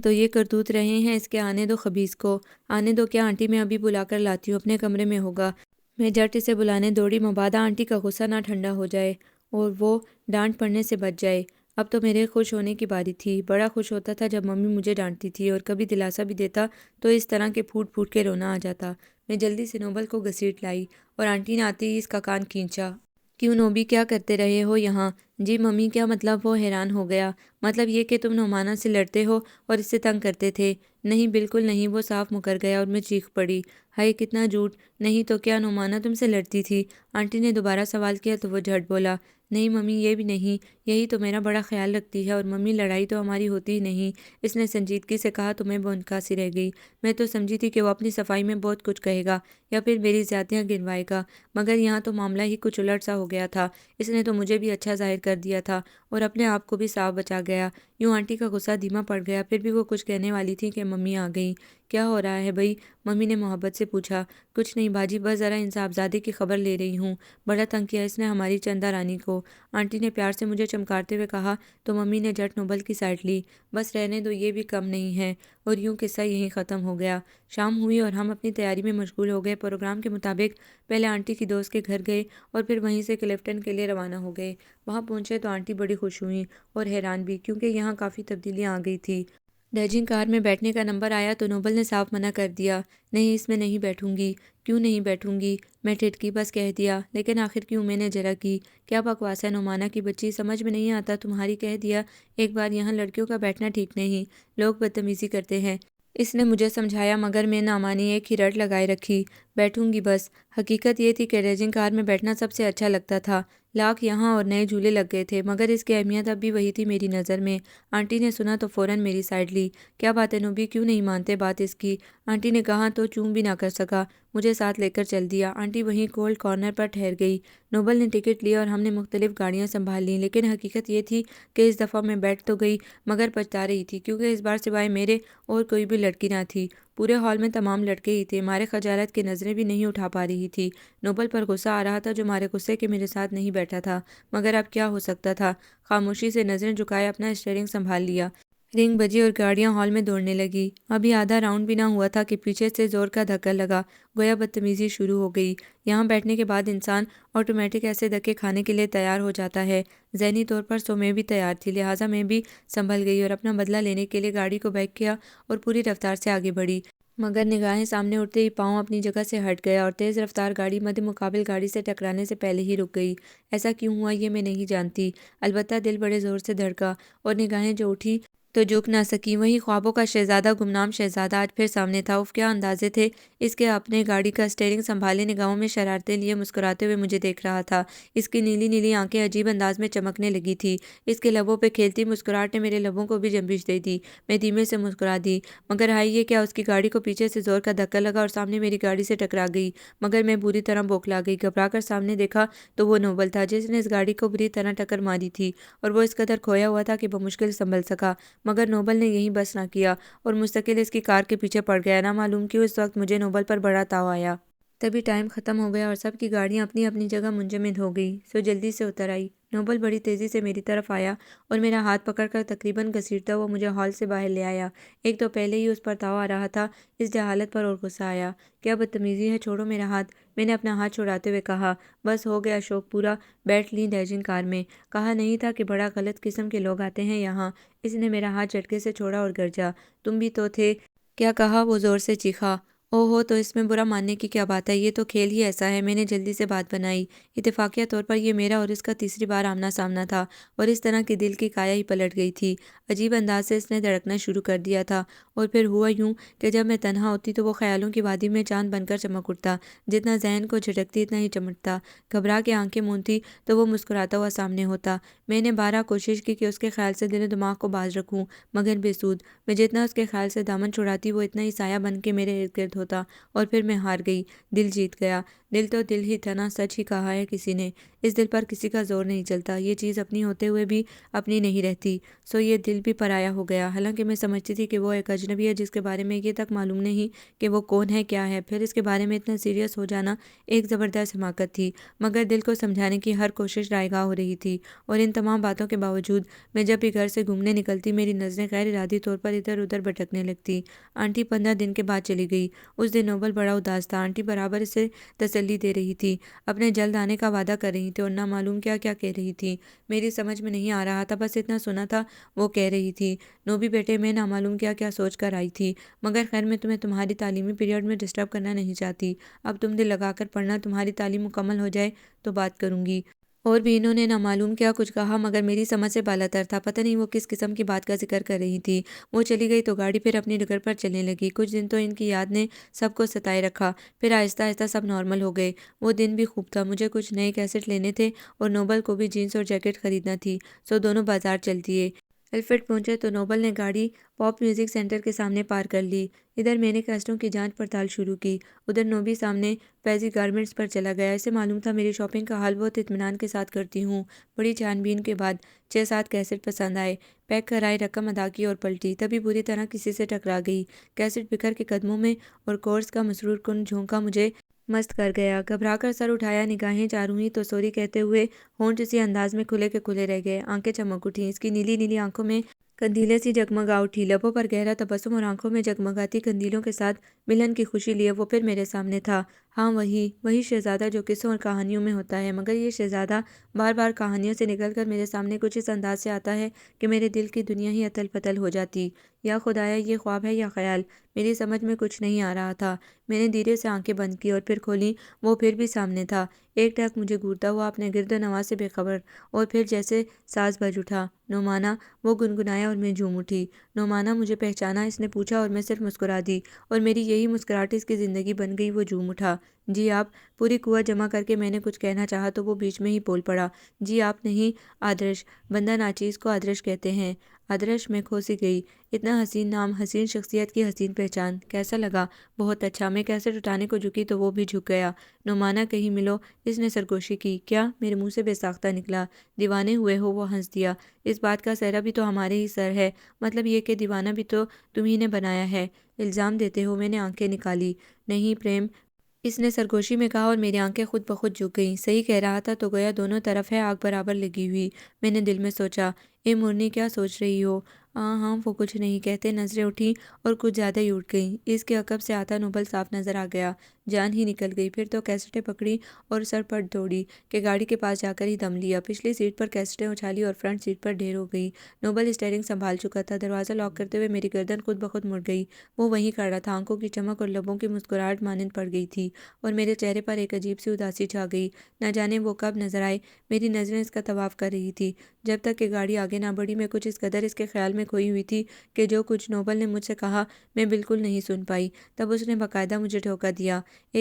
تو یہ کرتوت رہے ہیں اس کے، آنے دو خبیث کو۔ آنے دو کیا آنٹی، میں ابھی بلا کر لاتی ہوں، اپنے کمرے میں ہوگا۔ میں جھٹ اسے بلانے دوڑی، مبادا آنٹی کا غصہ نہ ٹھنڈا ہو جائے اور وہ ڈانٹ پڑنے سے بچ جائے۔ اب تو میرے خوش ہونے کی باری تھی۔ بڑا خوش ہوتا تھا جب ممی مجھے ڈانٹتی تھی، اور کبھی دلاسا بھی دیتا تو اس طرح کے پھوٹ پھوٹ کے رونا آ جاتا۔ میں جلدی سے نوبل کو گھسیٹ لائی، اور آنٹی نے آتے ہی اس کا کان کھینچا۔ کیوں نوبی، کیا کرتے رہے ہو یہاں؟ جی ممی، کیا مطلب؟ وہ حیران ہو گیا۔ مطلب یہ کہ تم نعمانہ سے لڑتے ہو اور اس سے تنگ کرتے تھے؟ نہیں بالکل نہیں، وہ صاف مکر گیا، اور میں چیخ پڑی، ہائے کتنا جھوٹ! نہیں تو کیا نعمانہ تم سے لڑتی تھی؟ آنٹی نے دوبارہ سوال کیا تو وہ جھٹ بولا، نہیں ممی یہ بھی نہیں، یہی تو میرا بڑا خیال رکھتی ہے، اور ممی لڑائی تو ہماری ہوتی ہی نہیں۔ اس نے سنجیدگی سے کہا تو میں بونکاسی رہ گئی۔ میں تو سمجھی تھی کہ وہ اپنی صفائی میں بہت کچھ کہے گا یا پھر میری زیادتیاں گنوائے گا، مگر یہاں تو معاملہ ہی کچھ الٹ سا ہو گیا تھا۔ اس نے تو مجھے بھی اچھا ظاہر کر دیا تھا اور اپنے آپ کو بھی صاف بچا گیا۔ یوں آنٹی کا غصہ دھیما پڑ گیا، پھر بھی وہ کچھ کہنے والی تھی کہ ممی آ گئیں۔ کیا ہو رہا ہے بھائی؟ ممی نے محبت سے پوچھا۔ کچھ نہیں باجی، بس ذرا ان صاحبزادے کی خبر لے رہی ہوں، بڑا تنگ کیا اس نے ہماری چندہ رانی کو، آنٹی نے پیار سے مجھے چمکارتے ہوئے کہا تو ممی نے جھٹ نوبل کی سائڈ لی۔ بس رہنے دو، یہ بھی کم نہیں ہے۔ اور یوں قصہ یہیں ختم ہو گیا۔ شام ہوئی اور ہم اپنی تیاری میں مشغول ہو گئے۔ پروگرام کے مطابق پہلے آنٹی کی دوست کے گھر گئے اور پھر وہیں سے کلفٹن کے لیے روانہ ہو گئے۔ وہاں پہنچے تو آنٹی بڑی خوش ہوئیں اور حیران بھی، کیونکہ یہاں کافی تبدیلیاں آ گئی تھی۔ ڈیجنگ کار میں بیٹھنے کا نمبر آیا تو نوبل نے صاف منع کر دیا، نہیں اس میں نہیں بیٹھوں گی۔ کیوں نہیں بیٹھوں گی؟ میں ٹھٹکی، بس کہہ دیا۔ لیکن آخر کیوں؟ میں نے ذرا کی، کیا بکواس ہے نعمانہ کی بچی، سمجھ میں نہیں آتا تمہاری، کہہ دیا ایک بار، یہاں لڑکیوں کا بیٹھنا ٹھیک نہیں، لوگ بدتمیزی کرتے ہیں۔ اس نے مجھے سمجھایا مگر میں نہ مانی، ایک ہی رٹ لگائے رکھی، بیٹھوں گی بس۔ حقیقت یہ تھی کہ ڈیجنگ کار میں بیٹھنا سب سے اچھا لگتا تھا۔ لاکھ یہاں اور نئے جھولے لگ گئے تھے، مگر اس کی اہمیت اب بھی وہی تھی میری نظر میں۔ آنٹی نے سنا تو فوراً میری سائڈ لی۔ کیا بات ہے نوبی، کیوں نہیں مانتے بات اس کی؟ آنٹی نے کہا تو چوں بھی نہ کر سکا، مجھے ساتھ لے کر چل دیا۔ آنٹی وہیں کولڈ کارنر پر ٹھہر گئی۔ نوبل نے ٹکٹ لیا اور ہم نے مختلف گاڑیاں سنبھال لیں، لیکن حقیقت یہ تھی کہ اس دفعہ میں بیٹھ تو گئی مگر پچھتا رہی تھی، کیونکہ اس بار سوائے میرے اور کوئی بھی لڑکی نہ تھی۔ پورے ہال میں تمام لڑکے ہی تھے، مارے خجالت کی نظریں بھی نہیں اٹھا پا رہی تھی۔ نوبل پر غصہ آ رہا تھا جو مارے غصے کے میرے ساتھ نہیں بیٹھا تھا، مگر اب کیا ہو سکتا تھا؟ خاموشی سے نظریں جھکائے اپنا اسٹیئرنگ سنبھال لیا۔ رنگ بجی اور گاڑیاں ہال میں دوڑنے لگی۔ ابھی آدھا راؤنڈ بھی نہ ہوا تھا کہ پیچھے سے زور کا دھکا لگا، گویا بدتمیزی شروع ہو گئی۔ یہاں بیٹھنے کے بعد انسان آٹومیٹک ایسے دھکے کھانے کے لیے تیار ہو جاتا ہے۔ ذہنی طور پر سو میں بھی تیار تھی، لہٰذا میں بھی سنبھل گئی اور اپنا بدلہ لینے کے لیے گاڑی کو بیک کیا اور پوری رفتار سے آگے بڑھی۔ مگر نگاہیں سامنے اٹھتے ہی پاؤں اپنی جگہ سے ہٹ گیا اور تیز رفتار گاڑی مد مقابل گاڑی سے ٹکرانے سے پہلے ہی رک گئی۔ ایسا کیوں ہوا یہ میں نہیں جانتی، البتہ دل بڑے زور سے دھڑکا اور نگاہیں جو اٹھی تو جھک نہ سکی۔ وہیں خوابوں کا شہزادہ، گمنام شہزادہ آج پھر سامنے تھا۔ اف کیا اندازے تھے اس کے! اپنے گاڑی کا اسٹیئرنگ سنبھالے نگاہوں میں شرارتیں لیے مسکراتے ہوئے مجھے دیکھ رہا تھا۔ اس کی نیلی نیلی آنکھیں عجیب انداز میں چمکنے لگی تھی۔ اس کے لبوں پہ کھیلتی مسکراہٹ نے میرے لبوں کو بھی جنبش دے دی۔ میں دھیمے سے مسکرا دی۔ مگر ہائی یہ کیا! اس کی گاڑی کو پیچھے سے زور کا دھکا لگا اور سامنے میری گاڑی سے ٹکرا گئی۔ مگر میں بری طرح بوکھلا گئی۔ گھبرا کر سامنے دیکھا تو وہ نوبل تھا، جس نے اس گاڑی کو بری طرح ٹکر ماری تھی، اور وہ اس قدر کھویا ہوا تھا کہ بمشکل سنبھل سکا۔ مگر نوبل نے یہیں بس نہ کیا اور مستقل اس کی کار کے پیچھے پڑ گیا۔ نہ معلوم کیوں اس وقت مجھے نوبل پر بڑا تاؤ آیا۔ تبھی ٹائم ختم ہو گیا اور سب کی گاڑیاں اپنی اپنی جگہ منجمد ہو گئی، سو جلدی سے اتر آئی۔ نوبل بڑی تیزی سے میری طرف آیا اور میرا ہاتھ پکڑ کر تقریباً گھسیٹتا ہوا مجھے ہال سے باہر لے آیا۔ ایک تو پہلے ہی اس پر تاؤ آ رہا تھا، اس جہالت پر اور غصہ آیا۔ کیا بدتمیزی ہے! چھوڑو میرا ہاتھ! میں نے اپنا ہاتھ چھڑاتے ہوئے کہا۔ بس ہو گیا شوق پورا، بیٹھ لیں ڈیجن کار میں۔ کہا نہیں تھا کہ بڑا غلط قسم کے لوگ آتے ہیں یہاں! اس نے میرا ہاتھ جھٹکے سے چھوڑا اور گرجا۔ تم بھی تو تھے! کیا کہا وہ زور سے چیخا۔ او ہو، تو اس میں برا ماننے کی کیا بات ہے! یہ تو کھیل ہی ایسا ہے۔ میں نے جلدی سے بات بنائی۔ اتفاقیہ طور پر یہ میرا اور اس کا تیسری بار آمنا سامنا تھا، اور اس طرح کہ دل کی کایا ہی پلٹ گئی تھی۔ عجیب انداز سے اس نے دھڑکنا شروع کر دیا تھا، اور پھر ہوا یوں کہ جب میں تنہا ہوتی تو وہ خیالوں کی وادی میں چاند بن کر چمک اٹھتا۔ جتنا ذہن کو جھٹکتی اتنا ہی چمکتا۔ گھبرا کے آنکھیں مونتی تو وہ مسکراتا ہوا سامنے ہوتا۔ میں نے بارہا کوشش کی کہ اس کے خیال سے دل و دماغ کو باز رکھوں، مگر بے سود۔ میں جتنا اس کے خیال سے دامن چھڑاتی وہ اتنا ہی سایہ بن کے میرے ارد گرد ہوتا، اور پھر میں ہار گئی۔ دل جیت گیا۔ دل تو دل ہی تھا نا! سچ ہی کہا ہے کسی نے۔ اس دل پر کسی کا زور نہیں چلتا۔ یہ چیز اپنی ہوتے ہوئے بھی اپنی نہیں رہتی، سو یہ دل بھی پرایا ہو گیا۔ حالانکہ میں سمجھتی تھی کہ وہ ایک اجنبی ہے جس کے بارے میں یہ تک معلوم نہیں کہ وہ کون ہے، کیا ہے۔ پھر اس کے بارے میں اتنا سیریس ہو جانا ایک زبردست حماقت تھی۔ مگر دل کو سمجھانے کی ہر کوشش رائگاں ہو رہی تھی، اور ان تمام باتوں کے باوجود میں جب بھی گھر سے گھومنے نکلتی میری نظریں غیر ارادی طور پر ادھر ادھر بھٹکنے لگتی۔ آنٹی 15 دن کے بعد چلی گئی۔ اس دن نوبل بڑا اداس تھا۔ آنٹی برابر اسے تسلی دے رہی تھی، اپنے جلد آنے کا وعدہ کر رہی تھی، اور نہ معلوم کیا کیا کہہ رہی تھی۔ میری سمجھ میں نہیں آ رہا تھا، بس اتنا سنا تھا وہ کہہ رہی تھی، نوبی بیٹے میں نہ معلوم کیا کیا سوچ کر آئی تھی، مگر خیر میں تمہیں تمہاری تعلیمی پیریڈ میں ڈسٹرب کرنا نہیں چاہتی۔ اب تم دل لگا کر پڑھنا، تمہاری تعلیم مکمل ہو جائے تو بات کروں گی۔ اور بھی انہوں نے نہ معلوم کیا کچھ کہا، مگر میری سمجھ سے بالاتر تھا۔ پتہ نہیں وہ کس قسم کی بات کا ذکر کر رہی تھی۔ وہ چلی گئی تو گاڑی پھر اپنی ڈگر پر چلنے لگی۔ کچھ دن تو ان کی یاد نے سب کو ستائے رکھا، پھر آہستہ آہستہ سب نارمل ہو گئے۔ وہ دن بھی خوب تھا۔ مجھے کچھ نئے کیسٹ لینے تھے اور نوبل کو بھی جینس اور جیکٹ خریدنا تھی، سو دونوں بازار چل دیے۔ ایلفرڈ پہنچے تو نوبل نے گاڑی پاپ میوزک سینٹر کے سامنے پارک کر لی۔ ادھر میں نے کیسٹوں کی جانچ پڑتال شروع کی، ادھر نوبی سامنے فیضی گارمنٹس پر چلا گیا۔ اسے معلوم تھا میری شاپنگ کا حال بہت اطمینان کے ساتھ کرتی ہوں۔ بڑی چھان بین کے بعد 6-7 کیسٹ پسند آئے، پیک کرائے، رقم ادا کی اور پلٹی، تبھی بری طرح کسی سے ٹکرا گئی۔ کیسٹ بکھر کے قدموں میں اور کورس کا مسرور کن جھونکا مجھے مست کر گیا۔ گھبرا کر سر اٹھایا، نگاہیں چاروں ہی تو سوری کہتے ہوئے ہونٹ اسی انداز میں کھلے کے کھلے رہ گئے۔ آنکھیں چمک اٹھیں، اس کی نیلی نیلی آنکھوں میں قندیلیں سی جگمگا اٹھی، لبوں پر گہرا تبسم اور آنکھوں میں جگمگاتی قندیلوں کے ساتھ ملن کی خوشی لیے وہ پھر میرے سامنے تھا۔ ہاں وہی شہزادہ جو قصوں اور کہانیوں میں ہوتا ہے، مگر یہ شہزادہ بار بار کہانیوں سے نکل کر میرے سامنے کچھ اس انداز سے آتا ہے کہ میرے دل کی دنیا ہی اتل پتل ہو جاتی۔ یا خدایا، یہ خواب ہے یا خیال! میری سمجھ میں کچھ نہیں آ رہا تھا۔ میں نے دھیرے سے آنکھیں بند کی اور پھر کھولیں، وہ پھر بھی سامنے تھا، ایک ٹک مجھے گھورتا ہوا، اپنے گرد و نواح سے بے خبر۔ اور پھر جیسے ساز بج اٹھا، نعمانہ! وہ گنگنایا اور میں جھوم اٹھی۔ نعمانہ! مجھے پہچانا؟ اس نے پوچھا اور میں صرف مسکرا دی، اور میری یہی مسکراہٹ اس کی زندگی بن گئی۔ وہ جھوم اٹھا۔ جی آپ! پوری قوت جمع کر کے میں نے کچھ کہنا چاہا تو وہ بیچ میں ہی بول پڑا۔ جی آپ نہیں، آدرش! بندہ ناچیز کو آدرش کہتے ہیں۔ آدرش! میں کھو سی گئی۔ اتنا حسین نام، حسین شخصیت کی حسین پہچان! کیسا لگا؟ بہت اچھا۔ میں کیسٹ اٹھانے کو جھکی تو وہ بھی جھک گیا۔ نعمانہ کہیں ملو، اس نے سرگوشی کی۔ کیا؟ میرے منہ سے بے ساختہ نکلا۔ دیوانے ہوئے ہو؟ وہ ہنس دیا۔ اس بات کا سہرا بھی تو ہمارے ہی سر ہے، مطلب یہ کہ دیوانہ بھی تو تمہیں نے بنایا ہے۔ الزام دیتے ہو؟ میں نے آنکھیں نکالی۔ نہیں پریم، اس نے سرگوشی میں کہا، اور میری آنکھیں خود بخود جھک گئیں۔ صحیح کہہ رہا تھا تو گویا دونوں طرف ہے آگ برابر لگی ہوئی۔ میں نے دل میں سوچا، اے مورنی، کیا سوچ رہی ہو؟ ہاں وہ کچھ نہیں کہتے نظریں اٹھیں اور کچھ زیادہ ہی اٹھ گئیں۔ اس کے عقب سے آتا نوبل صاف نظر آ گیا، جان ہی نکل گئی۔ پھر تو کیسٹیں پکڑی اور سر پر دوڑی کہ گاڑی کے پاس جا کر ہی دم لیا۔ پچھلی سیٹ پر کیسٹیں اچھالی اور فرنٹ سیٹ پر ڈھیر ہو گئی۔ نوبل اسٹیئرنگ سنبھال چکا تھا۔ دروازہ لاک کرتے ہوئے میری گردن خود بخود مڑ گئی۔ وہ وہیں کھڑا تھا، آنکھوں کی چمک اور لبوں کی مسکراہٹ مانند پڑ گئی تھی، اور میرے چہرے پر ایک عجیب سی اداسی چھا گئی۔ نہ جانے وہ کب نظر آئے۔ میری نظریں اس کا طواف کر رہی تھی جب تک کہ گاڑی آگے نہ بڑھی۔ میں کچھ اس قدر اس کے خیال میں کھوئی ہوئی تھی کہ جو کچھ نوبل نے مجھ سے کہا میں بالکل نہیں سن پائی۔ تب اس نے باقاعدہ مجھے دھوکہ دیا۔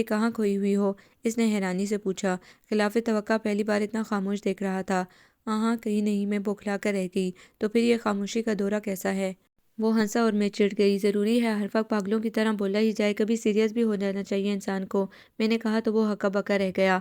کہاں کھوئی ہوئی ہو؟ اس نے حیرانی سے پوچھا۔ خلاف توقع پہلی بار اتنا خاموش دیکھ رہا تھا۔ ہاں کہیں نہیں، میں بوکھلا کر رہ گئی۔ تو پھر یہ خاموشی کا دورہ کیسا ہے؟ وہ ہنسا اور میں چڑ گئی۔ ضروری ہے ہر وقت پاگلوں کی طرح بولا ہی جائے؟ کبھی سیریس بھی ہو جانا چاہیے انسان کو۔ میں نے کہا تو وہ ہکا بکا رہ گیا۔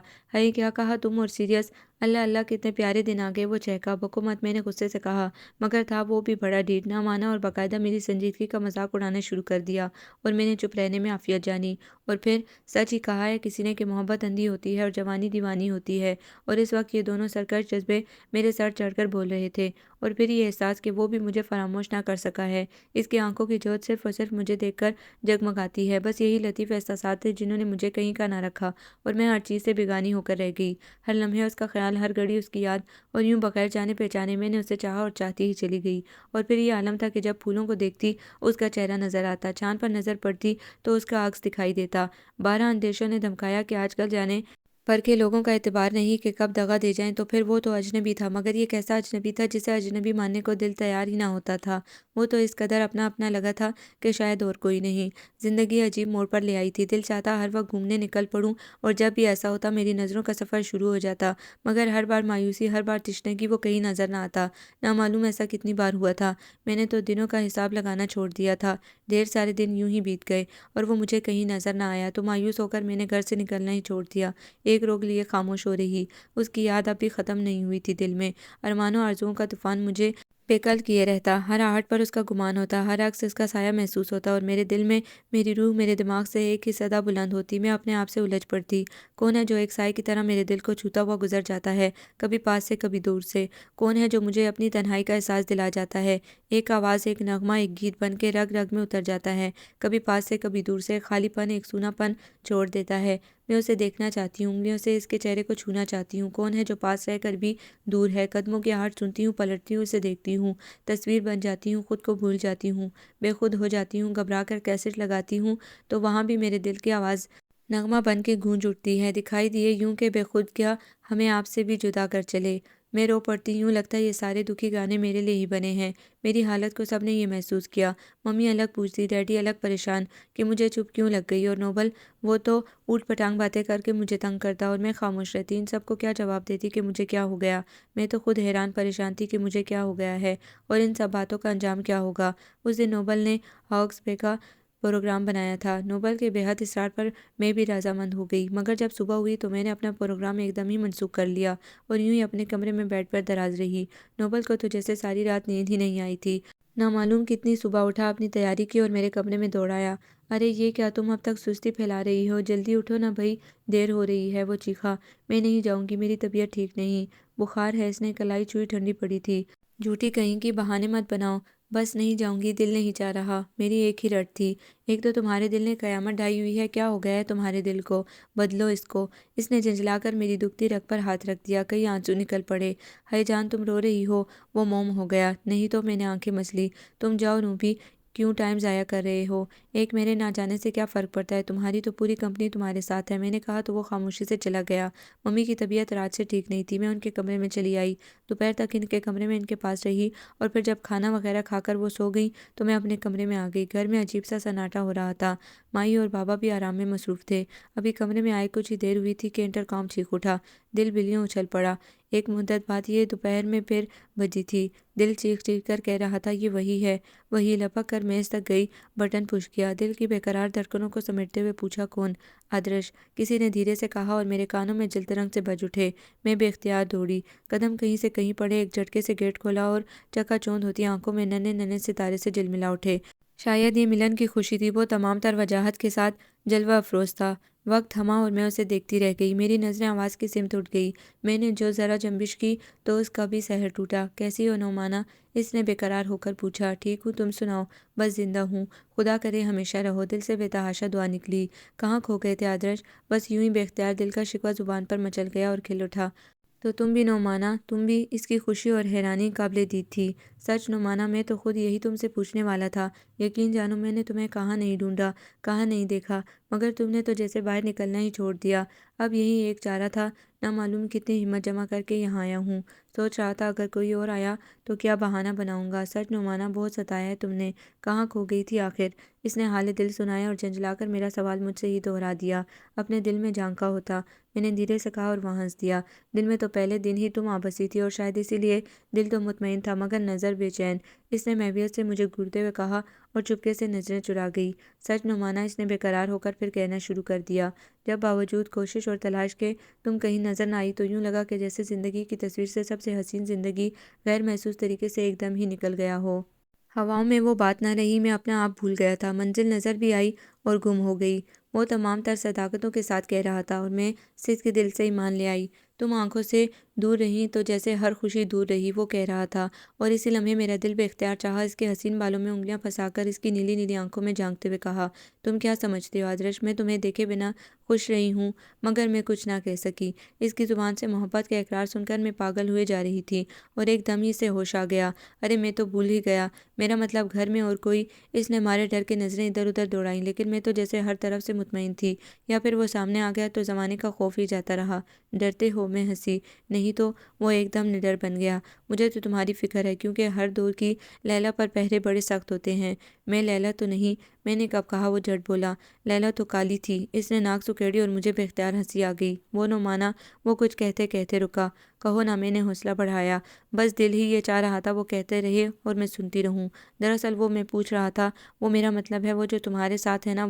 کیا کہا تم اور سیریس؟ اللہ اللہ کتنے پیارے دن آ گئے۔ وہ چہکا۔ بکو مت، میں نے غصے سے کہا، مگر تھا وہ بھی بڑا ڈھیٹ۔ نہ مانا اور باقاعدہ میری سنجیدگی کا مذاق اڑانا شروع کر دیا، اور میں نے چپ رہنے میں عافیت جانی۔ اور پھر سچ ہی کہا ہے کسی نے کہ محبت اندھی ہوتی ہے اور جوانی دیوانی ہوتی ہے، اور اس وقت یہ دونوں سرکش جذبے میرے سر چڑھ کر بول رہے تھے، اور پھر یہ احساس کہ وہ بھی مجھے فراموش نہ کر سکا ہے۔ اس کی آنکھوں کی جوت صرف اور صرف مجھے دیکھ کر جگمگاتی ہے۔ بس یہی لطیف احساسات تھے جنہوں نے مجھے کہیں کا نہ رکھا، اور میں ہر چیز سے بیگانی ہو کر رہ گئی۔ ہر لمحے اس کا خیال، ہر گھڑی اس کی یاد، اور یوں بغیر جانے پہچانے میں نے اسے چاہا اور چاہتی ہی چلی گئی۔ اور پھر یہ عالم تھا کہ جب پھولوں کو دیکھتی اس کا چہرہ نظر آتا، چاند پر نظر پڑتی تو اس کا عکس دکھائی دیتا۔ 12 اندیشوں نے دھمکایا کہ آج کل جانے پر کے لوگوں کا اعتبار نہیں کہ کب دغا دے جائیں۔ تو پھر وہ تو اجنبی تھا، مگر یہ کیسا اجنبی تھا جسے اجنبی ماننے کو دل تیار ہی نہ ہوتا تھا۔ وہ تو اس قدر اپنا اپنا لگا تھا کہ شاید اور کوئی نہیں۔ زندگی عجیب موڑ پر لے آئی تھی۔ دل چاہتا ہر وقت گھومنے نکل پڑوں، اور جب بھی ایسا ہوتا میری نظروں کا سفر شروع ہو جاتا، مگر ہر بار مایوسی، ہر بار تشنگی، وہ کہیں نظر نہ آتا۔ نہ معلوم ایسا کتنی بار ہوا تھا۔ میں نے تو دنوں کا حساب لگانا چھوڑ دیا تھا۔ ڈھیر سارے دن یوں ہی بیت گئے اور وہ مجھے کہیں نظر نہ آیا، تو مایوس ہو کر میں نے گھر سے نکلنا ہی چھوڑ دیا۔ ایک روگ لیے خاموش ہو رہی، اس کی یاد اب بھی ختم نہیں ہوئی تھی دل میں۔ ارمانوں آرزوؤں کا طوفان مجھے بے قل کیے رہتا، ہر آہٹ پر اس کا گمان ہوتا، ہر عکس اس کا سایہ محسوس ہوتا، اور میرے دل میں، میری روح، میرے دماغ سے ایک ہی صدا بلند ہوتی۔ میں اپنے آپ سے الجھ پڑتی۔ کون ہے جو ایک سائے کی طرح میرے دل کو چھوتا ہوا گزر جاتا ہے، کبھی پاس سے کبھی دور سے؟ کون ہے جو مجھے اپنی تنہائی کا احساس دلا جاتا ہے؟ ایک آواز، ایک نغمہ، ایک گیت بن کے رگ رگ میں اتر جاتا ہے، کبھی پاس سے کبھی دور سے، ایک خالی پن، ایک سونا پن چھوڑ دیتا ہے۔ میں اسے دیکھنا چاہتی ہوں، انگلیوں سے اس کے چہرے کو چھونا چاہتی ہوں۔ کون ہے جو پاس رہ کر بھی دور ہے؟ قدموں کی آہٹ سنتی ہوں، پلٹتی ہوں، اسے دیکھتی ہوں، تصویر بن جاتی ہوں، خود کو بھول جاتی ہوں، بے خود ہو جاتی ہوں، گھبرا کر کیسٹ لگاتی ہوں تو وہاں بھی میرے دل کی آواز نغمہ بن کے گونج اٹھتی ہے، دکھائی دیے یوں کہ بے خود کیا ہمیں آپ سے بھی جدا کر چلے۔ میں رو پڑتی، یوں لگتا ہے یہ سارے دکھی گانے میرے لیے ہی بنے ہیں۔ میری حالت کو سب نے یہ محسوس کیا۔ ممی الگ پوچھتی، ڈیڈی الگ پریشان کہ مجھے چپ کیوں لگ گئی، اور نوبل وہ تو اوٹ پٹانگ باتیں کر کے مجھے تنگ کرتا، اور میں خاموش رہتی۔ ان سب کو کیا جواب دیتی کہ مجھے کیا ہو گیا؟ میں تو خود حیران پریشان تھی کہ مجھے کیا ہو گیا ہے، اور ان سب باتوں کا انجام کیا ہوگا۔ اس دن نوبل نے ہاکس بے کا پروگرام بنایا تھا۔ نوبل کے بے حد اصرار پر میں بھی رضامند ہو گئی، مگر جب صبح ہوئی تو میں نے اپنا پروگرام ایک دم ہی منسوخ کر لیا، اور یوں ہی اپنے کمرے میں بیڈ پر دراز رہی۔ نوبل کو تو جیسے ساری رات نیند ہی نہیں آئی تھی۔ نہ معلوم کتنی صبح اٹھا، اپنی تیاری کی اور میرے کمرے میں دوڑ آیا۔ ارے یہ کیا، تم اب تک سستی پھیلا رہی ہو، جلدی اٹھو نا بھائی، دیر ہو رہی ہے۔ وہ چیخا۔ میں نہیں جاؤں گی، میری طبیعت ٹھیک نہیں، بخار ہے۔ اس نے کلائی چھوئی، ٹھنڈی پڑی تھی۔ جھوٹی کہیں کی، بہانے مت بناؤ۔ بس نہیں جاؤں گی، دل نہیں چاہ رہا۔ میری ایک ہی رٹ تھی، ایک تو تمہارے دل نے قیامت ڈھائی ہوئی ہے، کیا ہو گیا ہے تمہارے دل کو؟ بدلو اس کو۔ اس نے جھنجھلا کر میری دکھتی رگ پر ہاتھ رکھ دیا، کئی آنسو نکل پڑے۔ ہائے جان، تم رو رہی ہو؟ وہ موم ہو گیا۔ نہیں تو، میں نے آنکھیں مس لی۔ تم جاؤ روبی، کیوں ٹائم ضائع کر رہے ہو؟ میرے نہ جانے سے کیا فرق پڑتا ہے، تمہاری تو پوری کمپنی تمہارے ساتھ ہے۔ میں نے کہا تو وہ خاموشی سے چلا گیا۔ ممی کی طبیعت رات سے ٹھیک نہیں تھی، میں ان کے کمرے میں چلی آئی، دوپہر تک ان کے کمرے میں ان کے پاس رہی، اور پھر جب کھانا وغیرہ کھا کر وہ سو گئیں تو میں اپنے کمرے میں آ گئی۔ گھر میں عجیب سا سناٹا ہو رہا تھا، مائی اور بابا بھی آرام میں مصروف تھے۔ ابھی کمرے میں آئے کچھ ہی دیر ہوئی تھی کہ انٹر کام چیخ اٹھا، دل بلیوں اچھل پڑا۔ ایک مدت بعد، یہ دوپہر میں پھر بجی تھی۔ دل چیخ چیخ کر کہہ رہا تھا، یہ وہی ہے، وہی۔ لپک کر میز تک گئی، بٹن پش کیا، دل کی بے قرار دھڑکنوں کو سمیٹتے ہوئے پوچھا، کون؟ آدرش، کسی نے دھیرے سے کہا، اور میرے کانوں میں جلد رنگ سے بج اٹھے۔ میں بے اختیار دوڑی، قدم کہیں سے کہیں پڑے، ایک جھٹکے سے گیٹ کھولا اور چکا چوند ہوتی آنکھوں میں ننھے ننھے ستارے سے جلملا اٹھے۔ شاید یہ ملن کی خوشی تھی۔ وہ تمام تر وجاہت کے ساتھ جلوہ افروز تھا۔ وقت تھما اور میں اسے دیکھتی رہ گئی۔ میری نظریں آواز کی سمت اٹھ گئی۔ میں نے جو ذرا جنبش کی تو اس کا بھی سحر ٹوٹا۔ کیسی ہو نعمانہ؟ اس نے بے قرار ہو کر پوچھا۔ ٹھیک ہوں، تم سناؤ؟ بس زندہ ہوں، خدا کرے ہمیشہ رہو۔ دل سے بے تحاشا دعا نکلی۔ کہاں کھو گئے تھے آدرش؟ بس یوں ہی بے اختیار دل کا شکوہ زبان پر مچل گیا اور کھل اٹھا۔ تو تم بھی نعمانہ، تم بھی؟ اس کی خوشی اور حیرانی قابل دید تھی۔ سچ نعمانہ، میں تو خود یہی تم سے پوچھنے والا تھا۔ یقین جانو میں نے تمہیں کہاں نہیں ڈھونڈا، کہاں نہیں دیکھا، مگر تم نے تو جیسے باہر نکلنا ہی چھوڑ دیا۔ اب یہی ایک چارہ تھا، نہ معلوم کتنی ہمت جمع کر کے یہاں آیا ہوں۔ سوچ رہا تھا اگر کوئی اور آیا تو کیا بہانہ بناؤں گا۔ سچ نعمانہ، بہت ستایا ہے تم نے۔ کہاں کھو گئی تھی آخر؟ اس نے حال دل سنایا اور جھنجھلا کر میرا سوال مجھ سے ہی دہرا دیا۔ اپنے دل میں جھانکا ہوتا، میں نے دھیرے سے کہا اور وہ ہنس دیا۔ دل میں تو پہلے دن ہی تم آ بسی تھی اور شاید اسی لیے دل تو مطمئن تھا مگر نظر بے چین۔ اس نے محویت سے مجھے گھورتے ہوئے کہا اور چپکے سے نظریں چرا گئی۔ سچ نعمانہ، اس نے بے قرار ہو کر پھر کہنا شروع کر دیا۔ جب باوجود کوشش اور تلاش کے تم کہیں نظر نہ آئی تو یوں لگا کہ جیسے زندگی کی تصویر سے سب سے حسین زندگی غیر محسوس طریقے سے ایک دم ہی نکل گیا ہو۔ ہواؤں میں وہ بات نہ رہی، میں اپنا آپ بھول گیا تھا۔ منزل نظر بھی آئی اور گم ہو گئی۔ وہ تمام تر صداقتوں کے ساتھ کہہ رہا تھا اور میں صدق کے دل سے ایمان لے آئی۔ تم آنکھوں سے دور رہیں تو جیسے ہر خوشی دور رہی، وہ کہہ رہا تھا، اور اسی لمحے میرا دل بے اختیار چاہا اس کے حسین بالوں میں انگلیاں پھنسا کر اس کی نیلی نیلی آنکھوں میں جھانکتے ہوئے کہا، تم کیا سمجھتے ہو آدرش، میں تمہیں دیکھے بنا خوش رہی ہوں؟ مگر میں کچھ نہ کہہ سکی۔ اس کی زبان سے محبت کا اقرار سن کر میں پاگل ہوئے جا رہی تھی اور ایک دم ہی سے ہوش آ گیا۔ ارے میں تو بھول ہی گیا، میرا مطلب گھر میں اور کوئی؟ اس نے مارے ڈر کے نظریں ادھر ادھر دوڑائیں، لیکن میں تو جیسے ہر طرف سے مطمئن تھی۔ یا پھر وہ سامنے آ گیا تو زمانے کا خوف ہی جاتا رہا۔ ڈرتے ہو؟ میں ہنسی۔ نہیں تو۔ وہ ایک دم نڈر بن گیا۔ مجھے تو تمہاری فکر ہے کیونکہ ہر دور کی لیلا پر پہرے بڑے سخت ہوتے ہیں۔ میں لیلا تو نہیں؟ میں نے کب کہا؟ وہ جھٹ بولا۔ لیلا تو کالی تھی۔ اس نے ناک سکیڑی اور مجھے بے اختیار ہنسی آ گئی۔ وہ نعمانہ، وہ کچھ کہتے کہتے رکا۔ کہو نا، میں نے حوصلہ بڑھایا۔ بس دل ہی یہ چاہ رہا تھا وہ کہتے رہے اور میں سنتی رہوں۔ دراصل وہ میں پوچھ رہا تھا، وہ میرا مطلب ہے وہ جو تمہارے ساتھ ہے نا،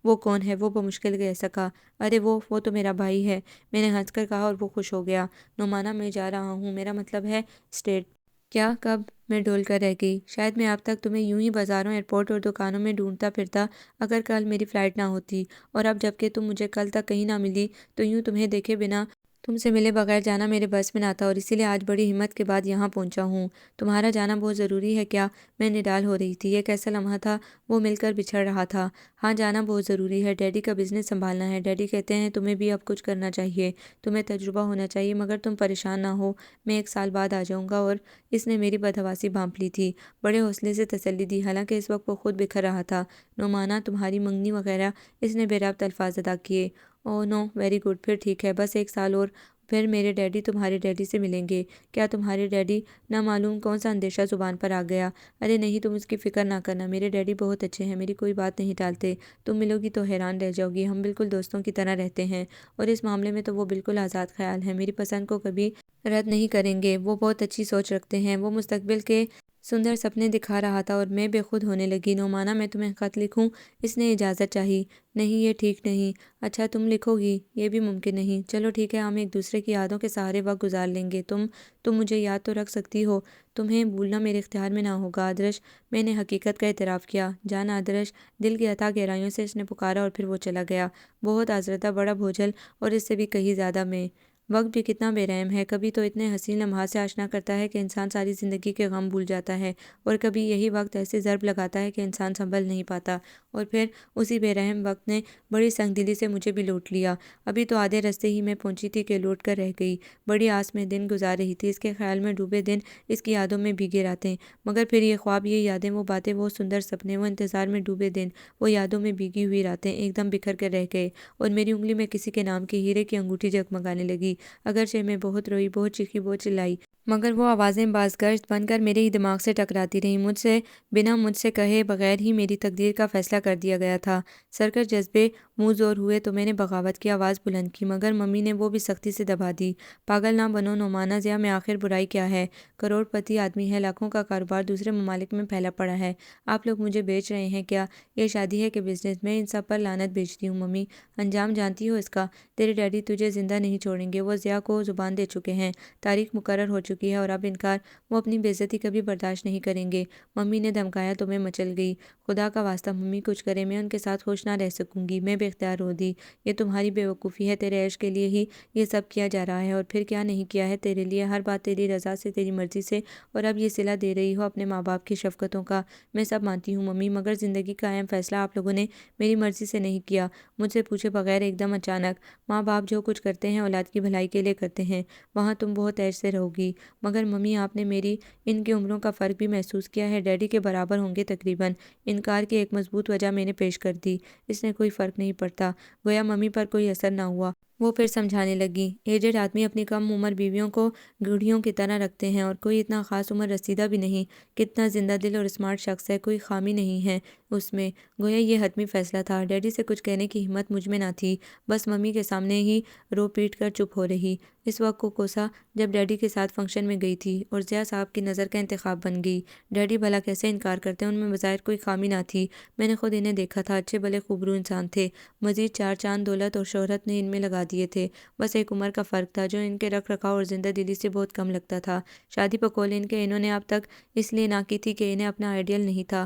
وہ کون ہے؟ وہ بمشکل کہہ سکا۔ ارے وہ تو میرا بھائی ہے، میں نے ہنس کر کہا اور وہ خوش ہو گیا۔ نعمانہ، میں جا رہا ہوں، میرا مطلب ہے اسٹیٹ۔ کیا؟ کب؟ میں ڈول کر رہ گئی۔ شاید میں اب تک تمہیں یوں ہی بازاروں، ایئرپورٹ اور دکانوں میں ڈھونڈتا پھرتا اگر کل میری فلائٹ نہ ہوتی، اور اب جب کہ تم مجھے کل تک کہیں نہ ملی تو یوں تمہیں دیکھے بنا تم سے ملے بغیر جانا میرے بس میں نہ تھا، اور اسی لیے آج بڑی ہمت کے بعد یہاں پہنچا ہوں۔ تمہارا جانا بہت ضروری ہے کیا؟ میں نڈال ہو رہی تھی۔ یہ کیسا لمحہ تھا، وہ مل کر بچھڑ رہا تھا۔ ہاں، جانا بہت ضروری ہے، ڈیڈی کا بزنس سنبھالنا ہے۔ ڈیڈی کہتے ہیں تمہیں بھی اب کچھ کرنا چاہیے، تمہیں تجربہ ہونا چاہیے، مگر تم پریشان نہ ہو، میں 1 سال بعد آ جاؤں گا۔ اور اس نے میری بدحواسی بھانپ لی تھی۔ بڑے حوصلے سے تسلی دی، حالانکہ اس وقت وہ خود بکھر رہا تھا۔ نعمانہ، تمہاری منگنی وغیرہ؟ اس نے بے ربط الفاظ ادا کیے۔ اوہ نو، ویری گڈ، پھر ٹھیک ہے، بس 1 سال اور پھر میرے ڈیڈی تمہارے ڈیڈی سے ملیں گے۔ کیا تمہارے ڈیڈی؟ نہ معلوم کون سا اندیشہ زبان پر آ گیا۔ ارے نہیں، تم اس کی فکر نہ کرنا، میرے ڈیڈی بہت اچھے ہیں، میری کوئی بات نہیں ٹالتے۔ تم ملو گی تو حیران رہ جاؤ گی، ہم بالکل دوستوں کی طرح رہتے ہیں، اور اس معاملے میں تو وہ بالکل آزاد خیال ہیں، میری پسند کو کبھی رد نہیں کریں گے۔ وہ بہت اچھی سوچ رکھتے ہیں۔ وہ مستقبل کے سندر سپنے دکھا رہا تھا اور میں بے خود ہونے لگی۔ نعمانہ، میں تمہیں خط لکھوں؟ اس نے اجازت چاہی۔ نہیں، یہ ٹھیک نہیں۔ اچھا، تم لکھو گی؟ یہ بھی ممکن نہیں۔ چلو ٹھیک ہے، ہم ایک دوسرے کی یادوں کے سہارے وقت گزار لیں گے۔ تم مجھے یاد تو رکھ سکتی ہو؟ تمہیں بھولنا میرے اختیار میں نہ ہوگا آدرش، میں نے حقیقت کا اعتراف کیا۔ جان آدرش، دل کی اتھاہ گہرائیوں سے اس نے پکارا اور پھر وہ چلا گیا۔ بہت آزردہ، بڑا بوجھل، اور اس سے بھی کہیں زیادہ میں۔ وقت بھی کتنا بے رحم ہے، کبھی تو اتنے حسین لمحات سے آشنا کرتا ہے کہ انسان ساری زندگی کے غم بھول جاتا ہے، اور کبھی یہی وقت ایسی ضرب لگاتا ہے کہ انسان سنبھل نہیں پاتا، اور پھر اسی بے رحم وقت نے بڑی سنگ دلی سے مجھے بھی لوٹ لیا۔ ابھی تو آدھے رستے ہی میں پہنچی تھی کہ لوٹ کر رہ گئی۔ بڑی آس میں دن گزار رہی تھی، اس کے خیال میں ڈوبے دن، اس کی یادوں میں بھیگے راتیں، مگر پھر یہ خواب، یہ یادیں، وہ باتیں، وہ سندر سپنے، وہ انتظار میں ڈوبے دن، وہ یادوں میں بھیگی ہوئی راتیں ایک دم بکھر کر رہ گئے، اور میری انگلی میں کسی کے نام کی ہیرے کی انگوٹھی جگمگانے لگی۔ اگرچہ میں بہت روئی، بہت چیخی، بہت چلائی، مگر وہ آوازیں بازگشت بن کر میرے ہی دماغ سے ٹکراتی رہیں۔ مجھ سے کہے بغیر ہی میری تقدیر کا فیصلہ کر دیا گیا تھا۔ سرکش جذبے منہ زور ہوئے تو میں نے بغاوت کی آواز بلند کی، مگر ممی نے وہ بھی سختی سے دبا دی۔ پاگل نہ بنو نعمانہ، ضیا میں آخر برائی کیا ہے؟ کروڑ پتی آدمی ہے، لاکھوں کا کاروبار دوسرے ممالک میں پھیلا پڑا ہے، آپ لوگ مجھے بیچ رہے ہیں کیا؟ یہ شادی ہے کہ بزنس؟ میں ان سب پر لعنت بھیجتی ہوں ممی۔ انجام جانتی ہو اس کا؟ تیرے ڈیڈی تجھے زندہ نہیں چھوڑیں گے، وہ ضیا کو زبان دے چکے ہیں، تاریخ مقرر ہو چکی ہے اور اب انکار وہ اپنی بے عزتی کبھی برداشت نہیں کریں گے۔ ممی نے دھمکایا تو میں مچل گئی۔ خدا کا واسطہ ممی کچھ کرے، میں ان کے ساتھ خوش نہ رہ سکوں گی۔ میں بے اختیار رو دی۔ یہ تمہاری بے وقوفی ہے، تیرے عیش کے لیے ہی یہ سب کیا جا رہا ہے، اور پھر کیا نہیں کیا ہے تیرے لیے، ہر بات تیری رضا سے، تیری مرضی سے، اور اب یہ صلہ دے رہی ہو اپنے ماں باپ کی شفقتوں کا۔ میں سب مانتی ہوں ممی، مگر زندگی کا اہم فیصلہ آپ لوگوں نے میری مرضی سے نہیں کیا، مجھ سے پوچھے بغیر ایک دم اچانک۔ ماں باپ جو کچھ کرتے ہیں اولاد کی بھلائی کے لیے کرتے ہیں۔ وہاں تم بہت عیش سے رہو گی، مگر ممی آپ نے میری ان کی عمروں کا فرق بھی محسوس کیا ہے، ڈیڈی کے برابر ہوں گے تقریباً۔ انکار کی ایک مضبوط وجہ میں نے پیش کر دی۔ اس نے کوئی فرق نہیں پڑتا، گویا ممی پر کوئی اثر نہ ہوا۔ وہ پھر سمجھانے لگی، ایجڈ آدمی اپنی کم عمر بیویوں کو گڑھیوں کی طرح رکھتے ہیں، اور کوئی اتنا خاص عمر رسیدہ بھی نہیں۔ کتنا زندہ دل اور اسمارٹ شخص ہے، کوئی خامی نہیں ہے اس میں۔ گویا یہ حتمی فیصلہ تھا۔ ڈیڈی سے کچھ کہنے کی ہمت مجھ میں نہ تھی، بس ممی کے سامنے ہی رو پیٹ کر چپ ہو رہی۔ اس وقت کو کوسا جب ڈیڈی کے ساتھ فنکشن میں گئی تھی اور ضیاء صاحب کی نظر کا انتخاب بن گئی۔ ڈیڈی بھلا کیسے انکار کرتے، ان میں بظاہر کوئی خامی نہ تھی، میں نے خود انہیں دیکھا تھا، اچھے بھلے خوبرو انسان تھے، مزید چار چاند دولت اور شہرت نے ان میں لگا دیے تھے، بس ایک عمر کا فرق تھا جو ان کے رکھ رکھاؤ اور زندہ دلی سے بہت کم لگتا تھا۔ شادی بقول ان کے انہوں نے اب تک اس لیے نہ کی تھی کہ انہیں اپنا آئیڈیل نہیں تھا۔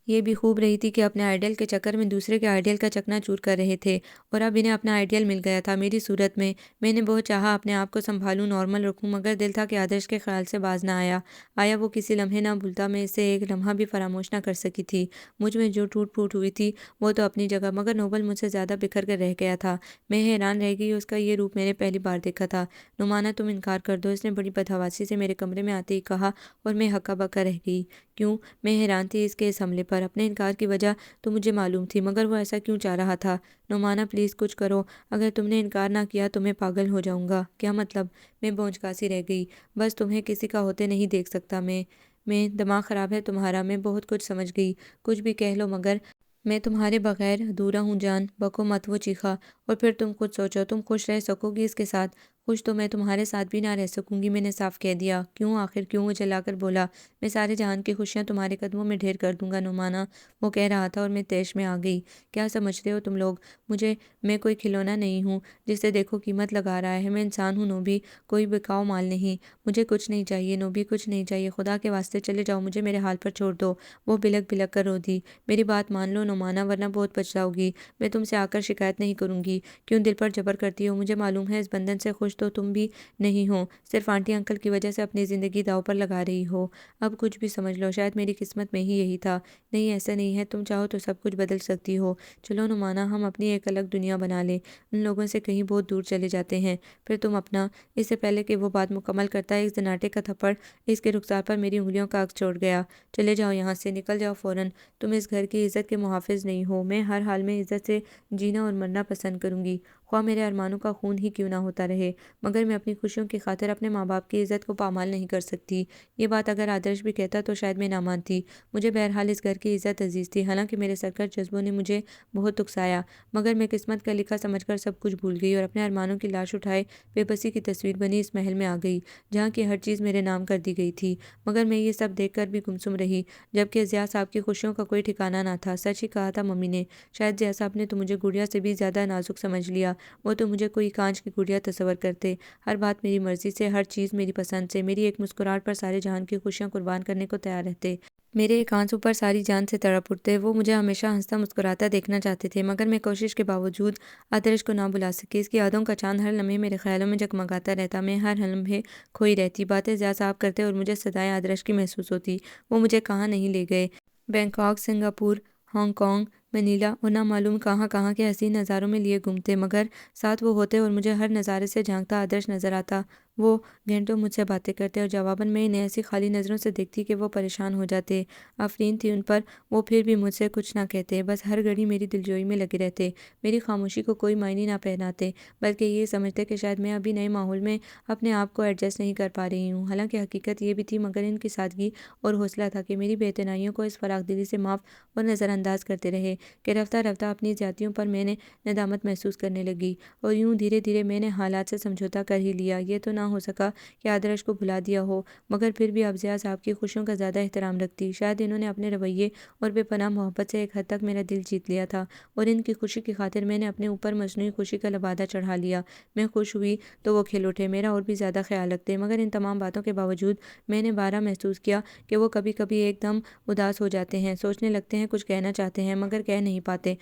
یہ بھی خوب رہی تھی کہ اپنے آئیڈیل کے چکر میں دوسرے کے آئیڈیل کا چکنا چور کر رہے تھے، اور اب انہیں اپنا آئیڈیل مل گیا تھا میری صورت میں۔ میں نے بہت چاہا اپنے آپ کو سنبھالوں، نارمل رکھوں، مگر دل تھا کہ آدرش کے خیال سے باز نہ آیا وہ کسی لمحے نہ بھولتا، میں اسے ایک لمحہ بھی فراموش نہ کر سکی تھی۔ مجھ میں جو ٹوٹ پھوٹ ہوئی تھی وہ تو اپنی جگہ، مگر نوبل مجھ سے زیادہ بکھر کر رہ گیا تھا۔ میں حیران رہ گئی، اس کا یہ روپ میں نے پہلی بار دیکھا تھا۔ نعمانہ تم انکار کر دو، اس نے بڑی بدحواسی سے میرے کمرے میں آتے ہی کہا، اور میں ہکا بکا رہ گئی۔ کیوں؟ میں حیران تھی اس کے اس حملے پر۔ اپنے انکار کی وجہ تو مجھے معلوم تھی، مگر وہ ایسا کیوں چاہ رہا تھا؟ نعمانہ پلیز کچھ کرو، اگر تم نے انکار نہ کیا تو میں پاگل ہو جاؤں گا۔ کیا مطلب؟ میں بونچکا سی رہ گئی۔ بس تمہیں کسی کا ہوتے نہیں دیکھ سکتا میں دماغ خراب ہے تمہارا، میں بہت کچھ سمجھ گئی، کچھ بھی کہہ لو مگر میں تمہارے بغیر ادھورا ہوں جان۔ بکو مت، وہ چیخا۔ اور پھر تم خود سوچو، تم خوش رہ سکو گی اس کے ساتھ؟ خوش تو میں تمہارے ساتھ بھی نہ رہ سکوں گی، میں نے صاف کہہ دیا۔ کیوں آخر کیوں؟ وہ چلا کر بولا، میں سارے جہان کی خوشیاں تمہارے قدموں میں ڈھیر کر دوں گا نعمانہ، وہ کہہ رہا تھا، اور میں طیش میں آ گئی۔ کیا سمجھتے ہو تم لوگ مجھے؟ میں کوئی کھلونا نہیں ہوں جسے دیکھو قیمت لگا رہا ہے، میں انسان ہوں نوبی، کوئی بکاؤ مال نہیں۔ مجھے کچھ نہیں چاہیے نوبی، کچھ نہیں چاہیے، خدا کے واسطے چلے جاؤ، مجھے میرے حال پر چھوڑ دو۔ وہ بلک بلک کر رو دی۔ میری بات مان لو نعمانہ، ورنہ بہت پچھتاؤ گی۔ میں تم سے آ کر شکایت نہیں کروں گی۔ کیوں دل پر جبر کرتی ہو؟ مجھے معلوم ہے اس بندھن سے خوش تو تم بھی نہیں ہو، صرف آنٹی انکل کی وجہ سے اپنی زندگی داؤ پر لگا رہی ہو۔ اب کچھ بھی سمجھ لو، شاید میری قسمت میں ہی یہی تھا۔ نہیں ایسا نہیں ہے، تم چاہو تو سب کچھ بدل سکتی ہو۔ چلو نعمانہ، ہم اپنی ایک الگ دنیا بنا لیں، ان لوگوں سے کہیں بہت دور چلے جاتے ہیں، پھر تم اپنا۔ اس سے پہلے کہ وہ بات مکمل کرتا، ایک زناٹے کا تھپڑ اس کے رخسار پر میری انگلیوں کا عکس چھوڑ گیا۔ چلے جاؤ یہاں سے، نکل جاؤ فوراً، تم اس گھر کی عزت کے محافظ نہیں ہو۔ میں ہر حال میں عزت سے جینا اور مرنا پسند کروں گی، خواہ میرے ارمانوں کا خون ہی کیوں نہ ہوتا رہے، مگر میں اپنی خوشیوں کی خاطر اپنے ماں باپ کی عزت کو پامال نہیں کر سکتی۔ یہ بات اگر آدرش بھی کہتا تو شاید میں نہ مانتی۔ مجھے بہرحال اس گھر کی عزت عزیز تھی، حالانکہ میرے سرکش جذبوں نے مجھے بہت اکسایا، مگر میں قسمت کا لکھا سمجھ کر سب کچھ بھول گئی، اور اپنے ارمانوں کی لاش اٹھائے بے بسی کی تصویر بنی اس محل میں آ گئی جہاں کی ہر چیز میرے نام کر دی گئی تھی، مگر میں یہ سب دیکھ کر بھی گمسم رہی، جبکہ ضیاء صاحب کی خوشیوں کا کوئی ٹھکانہ نہ تھا۔ سچ ہی کہا تھا ممی نے، شاید ضیاء صاحب نے تو مجھے گڑیا سے بھی زیادہ نازک سمجھ لیا، وہ تو مجھے کوئی کانچ کی گڑیا تصور کرتے، ہر بات میری مرضی سے، ہر چیز میری پسند سے، میری ایک مسکراہٹ پر سارے جہان کی خوشیاں قربان کرنے کو تیار رہتے، میرے ایک آنسو پر ساری جان سے تڑپ اٹھتے۔ وہ مجھے ہمیشہ ہنستا مسکراتا دیکھنا چاہتے تھے، مگر میں کوشش کے باوجود آدرش کو نہ بلا سکی۔ اس کی یادوں کا چاند ہر لمحے میرے خیالوں میں جگمگاتا رہتا، میں ہر لمحے کھوئی رہتی، باتیں ضیاء صاحب کرتے اور مجھے صدائیں آدرش کی محسوس ہوتی۔ وہ مجھے کہاں نہیں لے گئے، Bangkok, Singapore, Hong Kong, Manila اور نہ معلوم کہاں کہاں کے حسین نظاروں میں لیے گھومتے، مگر ساتھ وہ ہوتے اور مجھے ہر نظارے سے جھانکتا آدرش نظر آتا۔ وہ گھنٹوں مجھ سے باتیں کرتے اور جواباً میں انہیں ایسی خالی نظروں سے دیکھتی کہ وہ پریشان ہو جاتے۔ آفرین تھی ان پر، وہ پھر بھی مجھ سے کچھ نہ کہتے، بس ہر گھڑی میری دلجوئی میں لگے رہتے، میری خاموشی کو کوئی معنی نہ پہناتے، بلکہ یہ سمجھتے کہ شاید میں ابھی نئے ماحول میں اپنے آپ کو ایڈجسٹ نہیں کر پا رہی ہوں۔ حالانکہ حقیقت یہ بھی تھی، مگر ان کی سادگی اور حوصلہ تھا کہ میری بے اعتنائیوں کو اس فراخ دلی سے معاف اور نظر انداز کرتے رہے کہ رفتہ رفتہ اپنی زیادتیوں پر میں نے ندامت محسوس کرنے لگی، اور یوں دھیرے دھیرے میں نے حالات سے سمجھوتا کر ہی لیا۔ یہ تو نہ ہو سکا کہ آدرش کو بھلا دیا ہو، مگر پھر بھی اب ضیاء صاحب کی خوشیوں کا زیادہ احترام رکھتی۔ شاید انہوں نے اپنے رویے اور بے پناہ محبت سے ایک حد تک میرا دل جیت لیا تھا، اور ان کی خوشی کی خاطر میں نے اپنے اوپر مصنوعی خوشی کا لبادہ چڑھا لیا۔ میں خوش ہوئی تو وہ کھل اٹھے، میرا اور بھی زیادہ خیال رکھتے، مگر ان تمام باتوں کے باوجود میں نے بارہا محسوس کیا کہ وہ کبھی کبھی ایک دم اداس ہو جاتے ہیں، سوچنے لگتے ہیں، کچھ کہنا چاہتے ہیں مگر کہہ نہیں پاتے،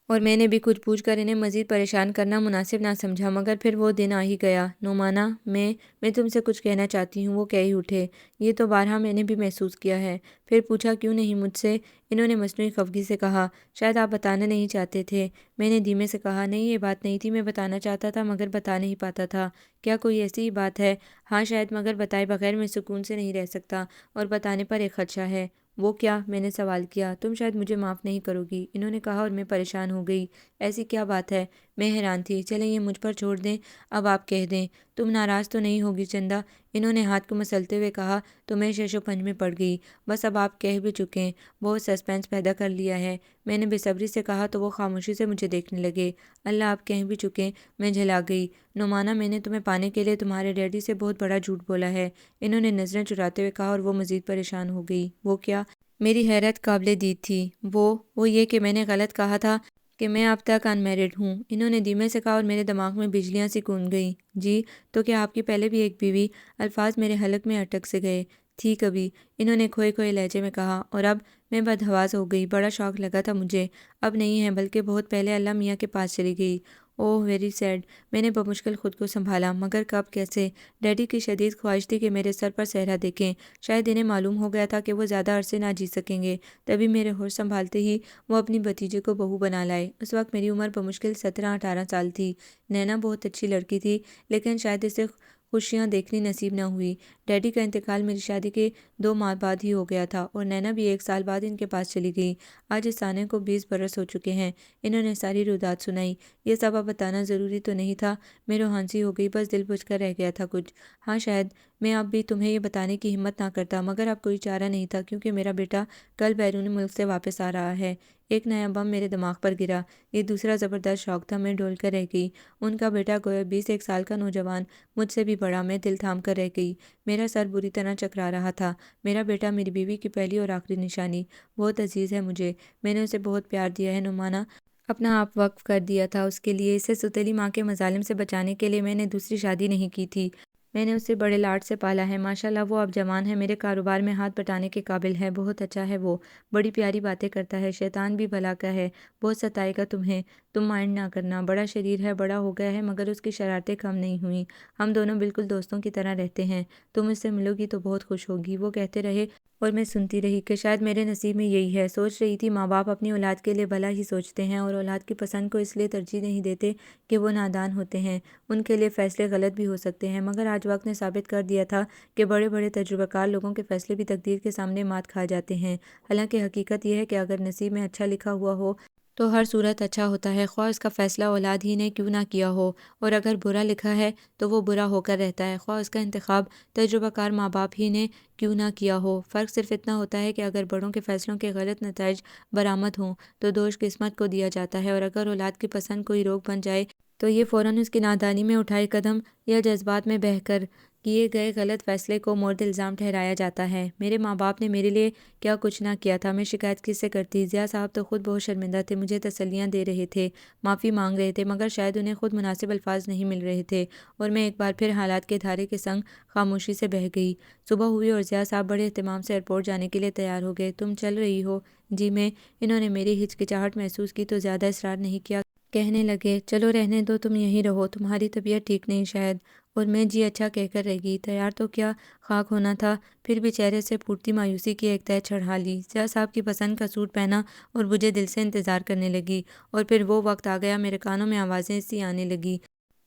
اور میں نے بھی کچھ پوچھ کر انہیں مزید پریشان کرنا مناسب نہ سمجھا۔ مگر پھر وہ دن آ ہی گیا۔ نعمانہ، میں تم سے کچھ کہنا چاہتی ہوں، وہ کہہ ہی اٹھے۔ یہ تو بارہا میں نے بھی محسوس کیا ہے۔ پھر پوچھا، کیوں نہیں مجھ سے؟ انہوں نے مصنوعی خفگی سے کہا، شاید آپ بتانا نہیں چاہتے تھے۔ میں نے دھیمے سے کہا، نہیں یہ بات نہیں تھی، میں بتانا چاہتا تھا مگر بتا نہیں پاتا تھا۔ کیا کوئی ایسی ہی بات ہے؟ ہاں شاید، مگر بتائے بغیر میں سکون سے نہیں رہ سکتا، اور بتانے پر ایک خدشہ ہے۔ وہ کیا؟ میں نے سوال کیا۔ تم شاید مجھے معاف نہیں کرو گی، انہوں نے کہا، اور میں پریشان ہو گئی۔ ایسی کیا بات ہے؟ میں حیران تھی۔ چلیں یہ مجھ پر چھوڑ دیں، اب آپ کہہ دیں۔ تم ناراض تو نہیں ہوگی چندا؟ انہوں نے ہاتھ کو مسلتے ہوئے کہا تو میں شش و پنج میں پڑ گئی۔ بس اب آپ کہہ بھی چکے، بہت سسپینس پیدا کر لیا ہے، میں نے بے صبری سے کہا تو وہ خاموشی سے مجھے دیکھنے لگے۔ اللہ، آپ کہہ بھی چکے؟ میں جھلا گئی۔ نعمانہ، میں نے تمہیں پانے کے لیے تمہارے ڈیڈی سے بہت بڑا جھوٹ بولا ہے، انہوں نے نظریں چراتے ہوئے کہا، اور وہ مزید پریشان ہو گئی۔ وہ کیا؟ میری حیرت قابل دید تھی۔ وہ یہ کہ میں نے غلط کہا تھا کہ میں اب تک ان میرڈ ہوں، انہوں نے دھیمے سے کہا، اور میرے دماغ میں بجلیاں سی گونج گئیں۔ جی، تو کیا آپ کی پہلے بھی ایک بیوی؟ الفاظ میرے حلق میں اٹک سے گئے۔ تھی کبھی، انہوں نے کھوئے کھوئے لہجے میں کہا، اور اب؟ میں بدحواس ہو گئی، بڑا شوق لگا تھا مجھے۔ اب نہیں ہے، بلکہ بہت پہلے اللہ میاں کے پاس چلی گئی۔ اوہ ویری سیڈ، میں نے بمشکل خود کو سنبھالا، مگر کب، کیسے؟ ڈیڈی کی شدید خواہش تھی کہ میرے سر پر صحرا دیکھیں، شاید انہیں معلوم ہو گیا تھا کہ وہ زیادہ عرصے نہ جی سکیں گے، تبھی میرے ہوش سنبھالتے ہی وہ اپنی بھتیجے کو بہو بنا لائے۔ اس وقت میری عمر بمشکل 17-18 سال تھی۔ نینا بہت اچھی لڑکی تھی، لیکن شاید اسے خوشیاں دیکھنی نصیب نہ ہوئی۔ ڈیڈی کا انتقال میری شادی کے 2 ماہ بعد ہی ہو گیا تھا، اور نینا بھی 1 سال بعد ان کے پاس چلی گئی۔ آج اس آنے کو 20 برس ہو چکے ہیں۔ انہوں نے ساری رودات سنائی۔ یہ سب اب بتانا ضروری تو نہیں تھا، میں روحانسی ہو گئی، بس دل بجھ کر رہ گیا تھا کچھ۔ ہاں شاید میں اب بھی تمہیں یہ بتانے کی ہمت نہ کرتا، مگر اب کوئی چارہ نہیں تھا، کیونکہ میرا بیٹا کل بیرون ملک سے واپس آ رہا ہے۔ ایک نیا بم میرے دماغ پر گرا، یہ دوسرا زبردست شوق تھا، میں ڈول کر رہ گئی۔ ان کا بیٹا گویا 21 سال کا نوجوان، مجھ سے بھی بڑا، میں دل تھام کر رہ گئی۔ میرا سر بری طرح چکرا رہا تھا۔ میرا بیٹا میری بیوی کی پہلی اور آخری نشانی، بہت عزیز ہے مجھے، میں نے اسے بہت پیار دیا ہے نعمانہ، اپنا آپ وقف کر دیا تھا اس کے لیے، اسے ستیلی ماں کے مظالم سے بچانے کے لیے میں نے دوسری شادی نہیں کی تھی، میں نے اسے بڑے لاڈ سے پالا ہے، ماشاءاللہ وہ اب جوان ہے، میرے کاروبار میں ہاتھ بٹانے کے قابل ہے، بہت اچھا ہے وہ، بڑی پیاری باتیں کرتا ہے، شیطان بھی بھلا کا ہے، بہت ستائے گا تمہیں، تم مائنڈ نہ کرنا، بڑا شریر ہے، بڑا ہو گیا ہے، مگر اس کی شرارتیں کم نہیں ہوئیں، ہم دونوں بالکل دوستوں کی طرح رہتے ہیں، تم اس سے ملو گی تو بہت خوش ہوگی۔ وہ کہتے رہے اور میں سنتی رہی کہ شاید میرے نصیب میں یہی ہے، سوچ رہی تھی ماں باپ اپنی اولاد کے لیے بھلا ہی سوچتے ہیں، اور اولاد کی پسند کو اس لیے ترجیح نہیں دیتے کہ وہ نادان ہوتے ہیں، ان کے لیے فیصلے غلط بھی ہو سکتے ہیں، مگر آج وقت نے ثابت کر دیا تھا کہ بڑے بڑے تجربہ کار لوگوں کے فیصلے بھی تقدیر کے سامنے مات کھا جاتے ہیں، حالانکہ حقیقت یہ ہے کہ اگر نصیب میں اچھا لکھا ہوا ہو تو ہر صورت اچھا ہوتا ہے، خواہ اس کا فیصلہ اولاد ہی نے کیوں نہ کیا ہو، اور اگر برا لکھا ہے تو وہ برا ہو کر رہتا ہے، خواہ اس کا انتخاب تجربہ کار ماں باپ ہی نے کیوں نہ کیا ہو، فرق صرف اتنا ہوتا ہے کہ اگر بڑوں کے فیصلوں کے غلط نتائج برآمد ہوں تو دوش قسمت کو دیا جاتا ہے، اور اگر اولاد کی پسند کوئی روک بن جائے تو یہ فوراً اس کی نادانی میں اٹھائے قدم یا جذبات میں بہہ کر کیے گئے غلط فیصلے کو مورد الزام ٹھہرایا جاتا ہے۔ میرے ماں باپ نے میرے لیے کیا کچھ نہ کیا تھا، میں شکایت کس سے کرتی؟ ضیاء صاحب تو خود بہت شرمندہ تھے، مجھے تسلیاں دے رہے تھے، معافی مانگ رہے تھے، مگر شاید انہیں خود مناسب الفاظ نہیں مل رہے تھے، اور میں ایک بار پھر حالات کے دھارے کے سنگ خاموشی سے بہہ گئی۔ صبح ہوئی اور ضیاء صاحب بڑے اہتمام سے ایئرپورٹ جانے کے لیے تیار ہو گئے۔ تم چل رہی ہو؟ جی میں، انہوں نے میری ہچکچاہٹ محسوس کی تو زیادہ اصرار نہیں کیا، کہنے لگے چلو رہنے دو، تم یہیں رہو، تمہاری طبیعت ٹھیک نہیں شاید، اور میں جی اچھا کہہ کر رہ گئی، تیار تو کیا خاک ہونا تھا، پھر بھی چہرے سے پھوٹتی مایوسی کی ایک تہہ چڑھا لی، ضیاء صاحب کی پسند کا سوٹ پہنا اور مجھے دل سے انتظار کرنے لگی، اور پھر وہ وقت آ گیا، میرے کانوں میں آوازیں سی آنے لگی،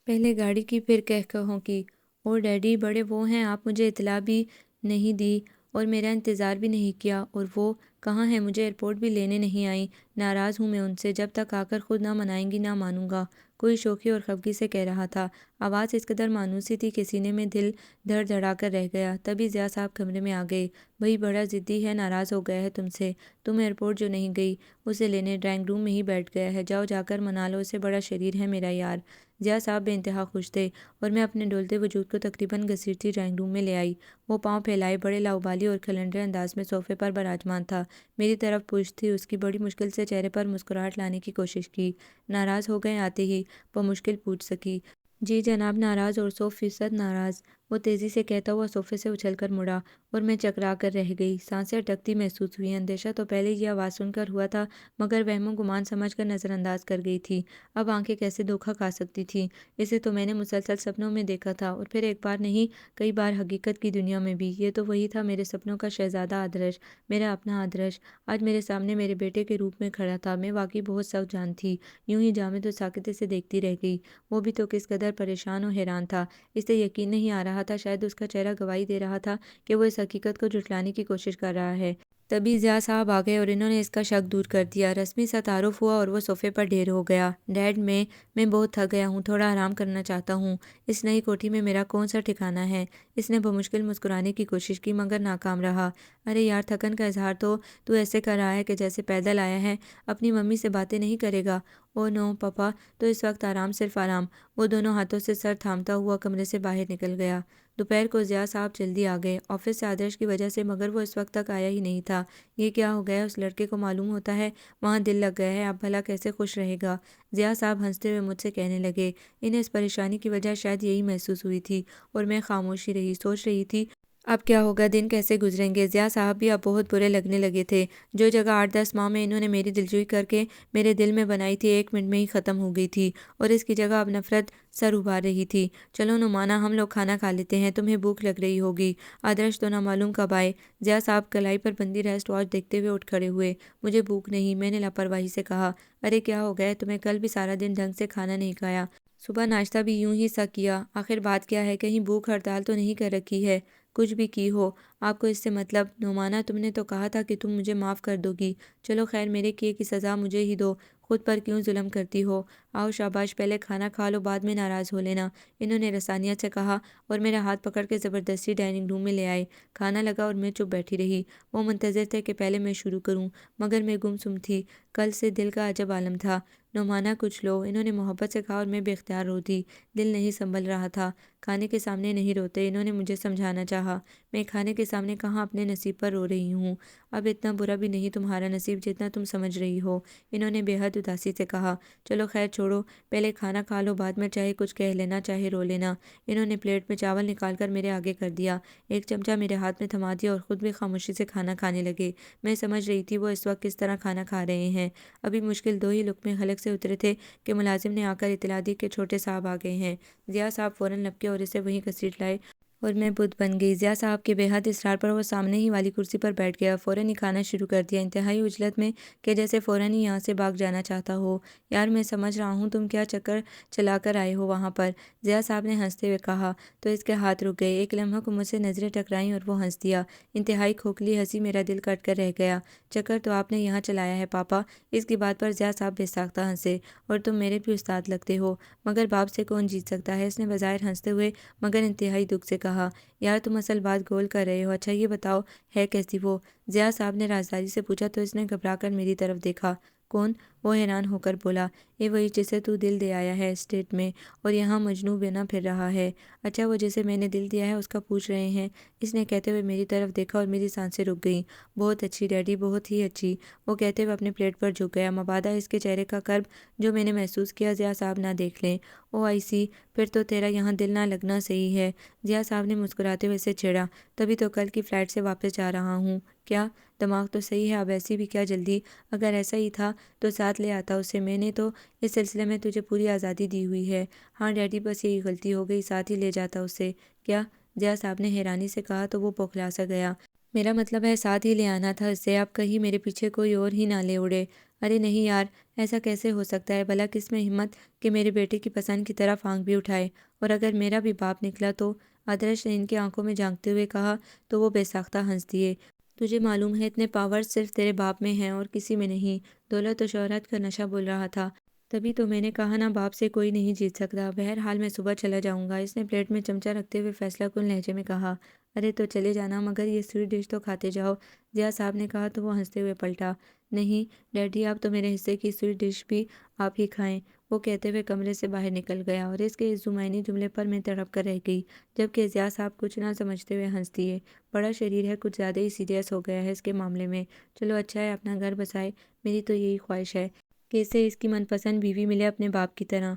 پہلے گاڑی کی پھر کہوں کی، اور ڈیڈی بڑے وہ ہیں، آپ مجھے اطلاع بھی نہیں دی اور میرا انتظار بھی نہیں کیا، اور وہ کہاں ہیں، مجھے ایئرپورٹ بھی لینے نہیں آئیں، ناراض ہوں میں ان سے، جب تک آ کر خود نہ منائیں گی نہ مانوں گا، کوئی شوخی اور خفگی سے کہہ رہا تھا، آواز اس قدر مانوسی تھی کہ سینے میں دل دھڑ دھڑا کر رہ گیا، تبھی ضیاء صاحب کمرے میں آ گئے، بھائی بڑا ضدی ہے، ناراض ہو گیا ہے تم سے، تم ایئرپورٹ جو نہیں گئی، اسے لینے ڈرائنگ روم میں ہی بیٹھ گیا ہے، جاؤ جا کر منا لو اسے، بڑا شریر ہے میرا یار، ضیاء صاحب بے انتہا خوش تھے اور میں اپنے ڈولتے وجود کو تقریباً گھسیٹتی ڈرائنگ روم میں لے آئی۔ وہ پاؤں پھیلائے بڑے لاؤبالی اور کھلنڈرے انداز میں صوفے پر براجمان تھا، میری طرف پشت تھی، اس کی بڑی مشکل سے چہرے پر مسکراہٹ لانے کی کوشش کی۔ ناراض ہو گئے آتے ہی؟ بمشکل پوچھ سکی۔ جی جناب، ناراض اور 100% ناراض، وہ تیزی سے کہتا ہوا صوفے سے اچھل کر مڑا اور میں چکرا کر رہ گئی۔ سانسیں اٹکتی محسوس ہوئی۔ اندیشہ تو پہلے یہ آواز سن کر ہوا تھا مگر وہم و گمان سمجھ کر نظر انداز کر گئی تھی۔ اب آنکھیں کیسے دھوکہ کھا سکتی تھیں؟ اسے تو میں نے مسلسل سپنوں میں دیکھا تھا اور پھر ایک بار نہیں کئی بار حقیقت کی دنیا میں بھی۔ یہ تو وہی تھا میرے سپنوں کا شہزادہ آدرش، میرا اپنا آدرش، آج میرے سامنے میرے بیٹے کے روپ میں کھڑا تھا۔ میں واقعی بہت سخت جان تھی، یوں ہی جامد و ساکتے سے دیکھتی رہ گئی۔ وہ بھی تو کس قدر پریشان و حیران تھا، اسے یقین نہیں آ رہا تھا، شاید اس کا چہرہ گواہی دے رہا تھا کہ وہ اس حقیقت کو جھٹلانے کی کوشش کر رہا ہے۔ تبھی ضیاء صاحب آ گئے اور انہوں نے اس کا شک دور کر دیا۔ رسمی سا تعارف ہوا اور وہ صوفے پر ڈھیر ہو گیا۔ ڈیڈ، میں بہت تھک گیا ہوں، تھوڑا آرام کرنا چاہتا ہوں۔ اس نئی کوٹھی میں میرا کون سا ٹھکانہ ہے؟ اس نے بمشکل مسکرانے کی کوشش کی مگر ناکام رہا۔ ارے یار، تھکن کا اظہار تو ایسے کر رہا ہے کہ جیسے پیدل آیا ہے، اپنی ممی سے باتیں نہیں کرے گا؟ او نو پاپا، تو اس وقت آرام، صرف آرام۔ وہ دونوں ہاتھوں سے سر تھامتا ہوا کمرے سے باہر نکل گیا۔ دوپہر کو ضیاء صاحب جلدی آ گئے، آفس سے آدرش کی وجہ سے، مگر وہ اس وقت تک آیا ہی نہیں تھا۔ یہ کیا ہو گیا؟ اس لڑکے کو معلوم ہوتا ہے وہاں دل لگ گیا ہے، اب بھلا کیسے خوش رہے گا؟ ضیاء صاحب ہنستے ہوئے مجھ سے کہنے لگے۔ انہیں اس پریشانی کی وجہ شاید یہی محسوس ہوئی تھی اور میں خاموشی رہی، سوچ رہی تھی اب کیا ہوگا، دن کیسے گزریں گے۔ ضیاء صاحب بھی اب بہت برے لگنے لگے تھے۔ جو جگہ 8-10 ماہ میں انہوں نے میری دلجوئی کر کے میرے دل میں بنائی تھی، 1 منٹ میں ہی ختم ہو گئی تھی اور اس کی جگہ اب نفرت سر ابھار رہی تھی۔ چلو نعمانہ، ہم لوگ کھانا کھا لیتے ہیں، تمہیں بھوک لگ رہی ہوگی۔ آدرش تو نہ معلوم کب آئے۔ ضیاء صاحب کلائی پر بندی ریسٹ واچ دیکھتے ہوئے اٹھ کھڑے ہوئے۔ مجھے بھوک نہیں، میں نے لاپرواہی سے کہا۔ ارے کیا ہو گیا تمہیں؟ کل بھی سارا دن ڈھنگ سے کھانا نہیں کھایا، صبح ناشتہ بھی یوں ہی سا کیا، آخر بات کیا ہے؟ کہیں بھوک ہڑتال تو نہیں کر رکھی ہے؟ کچھ بھی کی ہو آپ کو اس سے مطلب؟ نعمانہ، تم نے تو کہا تھا کہ تم مجھے معاف کر دو گی۔ چلو خیر، میرے کیے کی سزا مجھے ہی دو، خود پر کیوں ظلم کرتی ہو؟ آؤ شاباش، پہلے کھانا کھا لو، بعد میں ناراض ہو لینا، انہوں نے رسانیت سے کہا اور میرا ہاتھ پکڑ کے زبردستی ڈائننگ روم میں لے آئے۔ کھانا لگا اور میں چپ بیٹھی رہی۔ وہ منتظر تھے کہ پہلے میں شروع کروں مگر میں گم سم تھی۔ کل سے دل کا عجب عالم تھا۔ نعمانہ کچھ لو، انہوں نے محبت سے کہا اور میں بے اختیار رو دی۔ دل نہیں سنبھل رہا تھا۔ کھانے کے سامنے نہیں روتے، انہوں نے مجھے سمجھانا چاہا۔ میں کھانے کے سامنے کہاں اپنے نصیب پر رو رہی ہوں؟ اب اتنا برا بھی نہیں تمہارا نصیب جتنا تم سمجھ رہی ہو، انہوں نے بے حد اداسی سے کہا۔ چلو خیر چھوڑو، پہلے کھانا کھا لو، بعد میں چاہے کچھ کہہ لینا، چاہے رو لینا۔ انہوں نے پلیٹ میں چاول نکال کر میرے آگے کر دیا، ایک چمچہ میرے ہاتھ میں تھما دیا اور خود بھی خاموشی سے کھانا کھانے لگے۔ میں سمجھ رہی تھی وہ اس وقت کس طرح کھانا کھا رہے ہیں۔ ابھی مشکل 2 ہی لقمے حلق سے اترے تھے کہ ملازم نے آ کر اطلاع دی کہ چھوٹے صاحب آ گئے ہیں۔ ضیاء صاحب فوراً لپکے اور اسے وہیں گھسیٹ لائے اور میں بت بن گئی۔ ضیاء صاحب کے بے حد اصرار پر وہ سامنے ہی والی کرسی پر بیٹھ گیا، فوراً ہی کھانا شروع کر دیا، انتہائی عجلت میں کہ جیسے فوراً ہی یہاں سے بھاگ جانا چاہتا ہو۔ یار میں سمجھ رہا ہوں تم کیا چکر چلا کر آئے ہو وہاں پر، ضیاء صاحب نے ہنستے ہوئے کہا تو اس کے ہاتھ رک گئے۔ ایک لمحہ کو مجھ سے نظریں ٹکرائیں اور وہ ہنس دیا، انتہائی کھوکھلی ہنسی، میرا دل کٹ کر رہ گیا۔ چکر تو آپ نے یہاں چلایا ہے پاپا؟ اس کی بات پر ضیاء صاحب بے ساختہ ہنسے، اور تم میرے بھی استاد لگتے ہو، مگر باپ سے کون جیت سکتا ہے؟ اس نے بظاہر ہنستے ہوئے مگر انتہائی دکھ سے کہا۔ یار تم اصل بات گول کر رہے ہو۔ اچھا یہ بتاؤ ہے کیسی وہ؟ ضیاء صاحب نے رازداری سے پوچھا تو اس نے گھبرا کر میری طرف دیکھا۔ کون؟ وہ حیران ہو کر بولا۔ یہ وہی جسے تو دل دے آیا ہے اسٹیٹ میں اور یہاں مجنوں بنا پھر رہا ہے۔ اچھا وہ جسے میں نے دل دیا ہے اس کا پوچھ رہے ہیں؟ اس نے کہتے ہوئے میری طرف دیکھا اور میری سانسیں رک گئیں۔ بہت اچھی ڈیڈی، بہت ہی اچھی، وہ کہتے ہوئے اپنے پلیٹ پر جھک گیا، مبادا اس کے چہرے کا کرب جو میں نے محسوس کیا ضیاء صاحب نہ دیکھ لیں۔ او آئی سی، پھر تو تیرا یہاں دل نہ لگنا صحیح ہے۔ ضیاء صاحب نے مسکراتے ہوئے سے چھیڑا، تبھی تو کل کی فلائٹ سے واپس جا رہا ہوں۔ کیا دماغ تو صحیح ہے؟ اب ایسی بھی کیا جلدی؟ اگر ایسا ہی تھا تو ساتھ لے آتا اسے، میں نے تو اس سلسلے میں تجھے پوری آزادی دی ہوئی ہے۔ ہاں ڈیڈی، بس یہی غلطی ہو گئی، ساتھ ہی لے جاتا اسے۔ کیا؟ ضیاء صاحب نے حیرانی سے کہا تو وہ بوکھلا سا گیا۔ میرا مطلب ہے ساتھ ہی لے آنا تھا اسے، اب کہیں میرے پیچھے کوئی اور ہی نہ لے اڑے۔ ارے نہیں یار، ایسا کیسے ہو سکتا ہے؟ بھلا کس میں ہمت کہ میرے بیٹے کی پسند کی طرف آنکھ بھی اٹھائے؟ اور اگر میرا بھی باپ نکلا تو؟ آدرش نے ان کی آنکھوں میں جھانکتے ہوئے کہا تو وہ بے ساختہ ہنس دیے۔ تجھے معلوم ہے اتنے پاورز صرف تیرے باپ میں ہیں اور کسی میں نہیں، دولت و شہرت کا نشہ بول رہا تھا، تبھی تو میں نے کہا نا باپ سے کوئی نہیں جیت سکتا۔ بہرحال میں صبح چلا جاؤں گا، اس نے پلیٹ میں چمچہ رکھتے ہوئے فیصلہ کن لہجے میں کہا۔ ارے تو چلے جانا، مگر یہ سویٹ ڈش تو کھاتے جاؤ، ضیاء صاحب نے کہا تو وہ ہنستے ہوئے پلٹا۔ نہیں ڈیڈی، آپ تو میرے حصے کی سویٹ ڈش بھی آپ ہی کھائیں، وہ کہتے ہوئے کمرے سے باہر نکل گیا اور اس کے اس زمینی جملے پر میں تڑپ کر رہ گئی، جبکہ ضیاء صاحب کچھ نہ سمجھتے ہوئے ہنس دیے۔ بڑا شریر ہے، کچھ زیادہ ہی سیریس ہو گیا ہے اس کے معاملے میں۔ چلو اچھا ہے اپنا گھر بسائے، میری تو یہی خواہش ہے کہ اسے اس کی من پسند بیوی ملے اپنے باپ کی طرح۔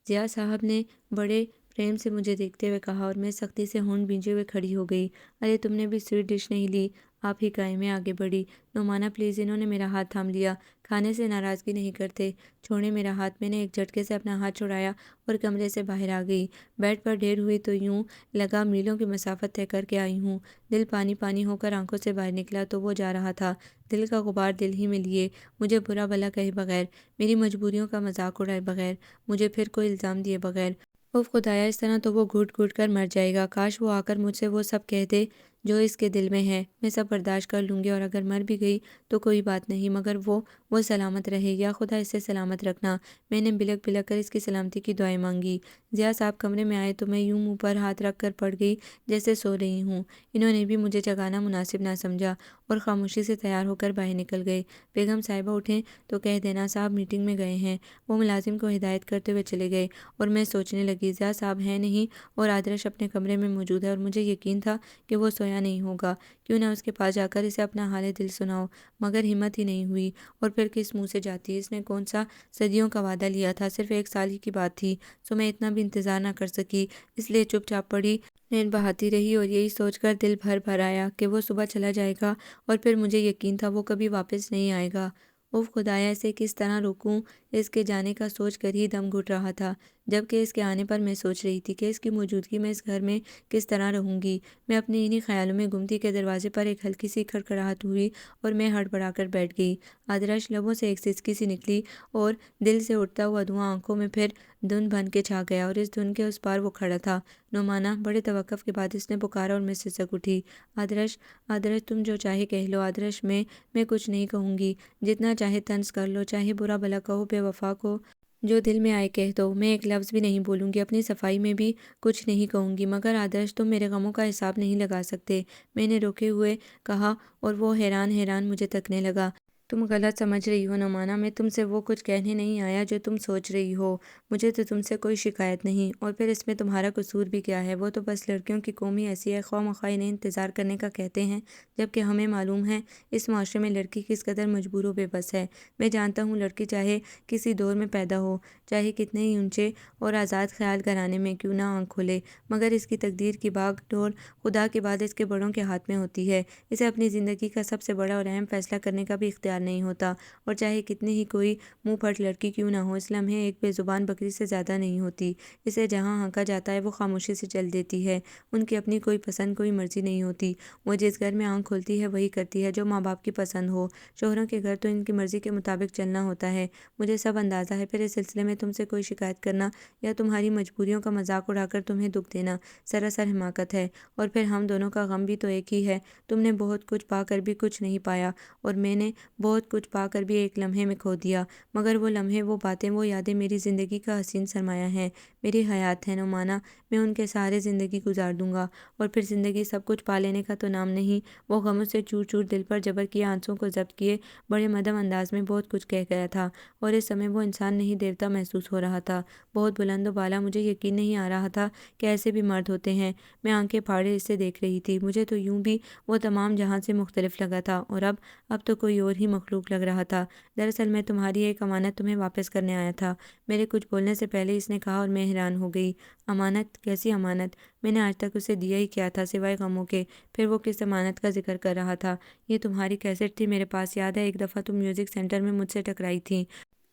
ضیاء صاحب نے بڑے پریم سے مجھے دیکھتے ہوئے کہا اور میں سختی سے ہونٹ بھینچے ہوئے کھڑی ہو گئی۔ ارے تم نے بھی سویٹ ڈش نہیں لی، آپ ہی کھائیں۔ میں آگے بڑھی۔ نعمانہ پلیز۔ انہوں نے میرا ہاتھ تھام لیا۔ کھانے سے ناراضگی نہیں کرتے، چھوڑیں میرا ہاتھ۔ میں نے ایک جھٹکے سے اپنا ہاتھ چھڑایا اور کمرے سے باہر آ گئی۔ بیڈ پر ڈھیر ہوئی تو یوں لگا میلوں کی مسافت طے کر کے آئی ہوں۔ دل پانی پانی ہو کر آنکھوں سے باہر نکلا تو وہ جا رہا تھا، دل کا غبار دل ہی میں لیے، مجھے برا بھلا کہے بغیر، میری مجبوریوں کا مذاق اڑائے بغیر، مجھے پھر کوئی الزام دیے بغیر۔ اف خدایا، اس طرح تو وہ گھٹ گھٹ کر مر جائے گا۔ کاش وہ آ کر مجھ سے وہ سب کہہ دے جو اس کے دل میں ہے۔ میں سب برداشت کر لوں گی، اور اگر مر بھی گئی تو کوئی بات نہیں، مگر وہ سلامت رہے۔ یا خدا اسے سلامت رکھنا۔ میں نے بلک بلک کر اس کی سلامتی کی دعائیں مانگی۔ ضیاء صاحب کمرے میں آئے تو میں یوں منہ پر ہاتھ رکھ کر پڑ گئی جیسے سو رہی ہوں۔ انہوں نے بھی مجھے جگانا مناسب نہ سمجھا اور خاموشی سے تیار ہو کر باہر نکل گئے۔ بیگم صاحبہ اٹھیں تو کہہ دینا صاحب میٹنگ میں گئے ہیں۔ وہ ملازم کو ہدایت کرتے ہوئے چلے گئے اور میں سوچنے لگی ضیاء صاحب ہیں نہیں اور آدرش اپنے کمرے میں موجود ہے اور مجھے یقین تھا کہ وہ سویا نہیں ہوگا، کیوں نہ اس کے پاس جا کر اسے اپنا حال دل سناؤ، مگر ہمت ہی نہیں ہوئی۔ اور پھر کس منہ سے جاتی، اس نے کون سا صدیوں کا وعدہ لیا تھا، صرف 1 سال ہی کی بات تھی، سو میں اتنا بھی انتظار نہ کر سکی، اس لیے چپ چاپ پڑی نیند بہاتی رہی اور یہی سوچ کر دل بھر بھر آیا کہ وہ صبح چلا جائے گا اور پھر مجھے یقین تھا وہ کبھی واپس نہیں آئے گا۔ اف خدایا، اسے کس طرح روکوں، اس کے جانے کا سوچ کر ہی دم گھٹ رہا تھا، جبکہ اس کے آنے پر میں سوچ رہی تھی کہ اس کی موجودگی میں اس گھر میں کس طرح رہوں گی۔ میں اپنے انہی خیالوں میں گم تھی کہ دروازے پر ایک ہلکی سی کھڑکھڑاہٹ ہوئی اور میں ہڑبڑا کر بیٹھ گئی۔ آدرش، لبوں سے ایک سسکی سی نکلی اور دل سے اٹھتا ہوا دھواں آنکھوں میں پھر دھند بن کے چھا گیا اور اس دھند کے اس پار وہ کھڑا تھا۔ نعمانہ، بڑے توقف کے بعد اس نے پکارا اور میں سسک اٹھی۔ آدرش، آدرش، تم جو چاہے کہہ لو آدرش، میں کچھ نہیں کہوں گی، جتنا چاہے طنز کر لو، چاہے برا بھلا کہو، بے وفا کو جو دل میں آئے کہہ دو، میں ایک لفظ بھی نہیں بولوں گی، اپنی صفائی میں بھی کچھ نہیں کہوں گی، مگر آدرش تم میرے غموں کا حساب نہیں لگا سکتے، میں نے روکے ہوئے کہا اور وہ حیران حیران مجھے تکنے لگا۔ تم غلط سمجھ رہی ہو نعمانہ، میں تم سے وہ کچھ کہنے نہیں آیا جو تم سوچ رہی ہو، مجھے تو تم سے کوئی شکایت نہیں، اور پھر اس میں تمہارا قصور بھی کیا ہے، وہ تو بس لڑکیوں کی قوم ہی ایسی ہے، خواہ مخواہ انہیں انتظار کرنے کا کہتے ہیں، جبکہ ہمیں معلوم ہے اس معاشرے میں لڑکی کس قدر مجبور و بے بس ہے۔ میں جانتا ہوں لڑکی چاہے کسی دور میں پیدا ہو، چاہے کتنے ہی اونچے اور آزاد خیال گھرانے میں کیوں نہ آنکھ کھولے، مگر اس کی تقدیر کی باغ ڈور خدا کے بعد اس کے بڑوں کے ہاتھ میں ہوتی ہے، اسے اپنی زندگی کا سب سے بڑا اور اہم فیصلہ کرنے کا بھی اختیار نہیں ہوتا، اور چاہے کتنی ہی کوئی منہ پھٹ لڑکی کیوں نہ ہو، اس لمحے ایک بے زبان بکری سے زیادہ نہیں ہوتی، اسے جہاں ہانکا جاتا ہے وہ خاموشی سے چل دیتی ہے، ان کی اپنی کوئی پسند کوئی مرضی نہیں ہوتی، وہ جس گھر میں آنکھ کھولتی ہے وہی کرتی ہے جو ماں باپ کی پسند ہو، شوہروں کے گھر تو ان کی مرضی کے مطابق چلنا ہوتا ہے، مجھے سب اندازہ ہے، پھر اس سلسلے میں تم سے کوئی شکایت کرنا یا تمہاری مجبوریوں کا مذاق اڑا کر تمہیں دکھ دینا سراسر حماقت ہے، اور پھر ہم دونوں کا غم بھی تو ایک ہی ہے، تم نے بہت کچھ پا کر بھی کچھ نہیں پایا اور میں نے بہت کچھ پا کر بھی ایک لمحے میں کھو دیا، مگر وہ لمحے، وہ باتیں، وہ یادیں میری زندگی کا حسین سرمایہ ہیں، میری حیات ہے نعمانہ، میں ان کے سہارے زندگی گزار دوں گا، اور پھر زندگی سب کچھ پا لینے کا تو نام نہیں، وہ غموں سے چور چور دل پر جبر کیے آنسوں کو ضبط کیے بڑے مدھم انداز میں بہت کچھ کہہ گیا تھا، اور اس سمے وہ انسان نہیں دیوتا محسوس ہو رہا تھا، بہت بلند و بالا، مجھے یقین نہیں آ رہا تھا کہ ایسے بھی مرد ہوتے ہیں، میں آنکھیں پھاڑے اسے دیکھ رہی تھی، مجھے تو یوں بھی وہ تمام جہاں سے مختلف لگا تھا، اور اب تو کوئی اور ہی مخلوق لگ رہا تھا، دراصل میں تمہاری ایک امانت تمہیں واپس کرنے آیا تھا، میرے کچھ بولنے سے پہلے اس نے کہا اور میں حیران ہو گئی۔ امانت؟ کیسی امانت؟ میں نے آج تک اسے دیا ہی کیا تھا سوائے غموں کے، پھر وہ کس امانت کا ذکر کر رہا تھا؟ یہ تمہاری کیسٹ تھی میرے پاس، یاد ہے ایک دفعہ تم میوزک سینٹر میں مجھ سے ٹکرائی تھی،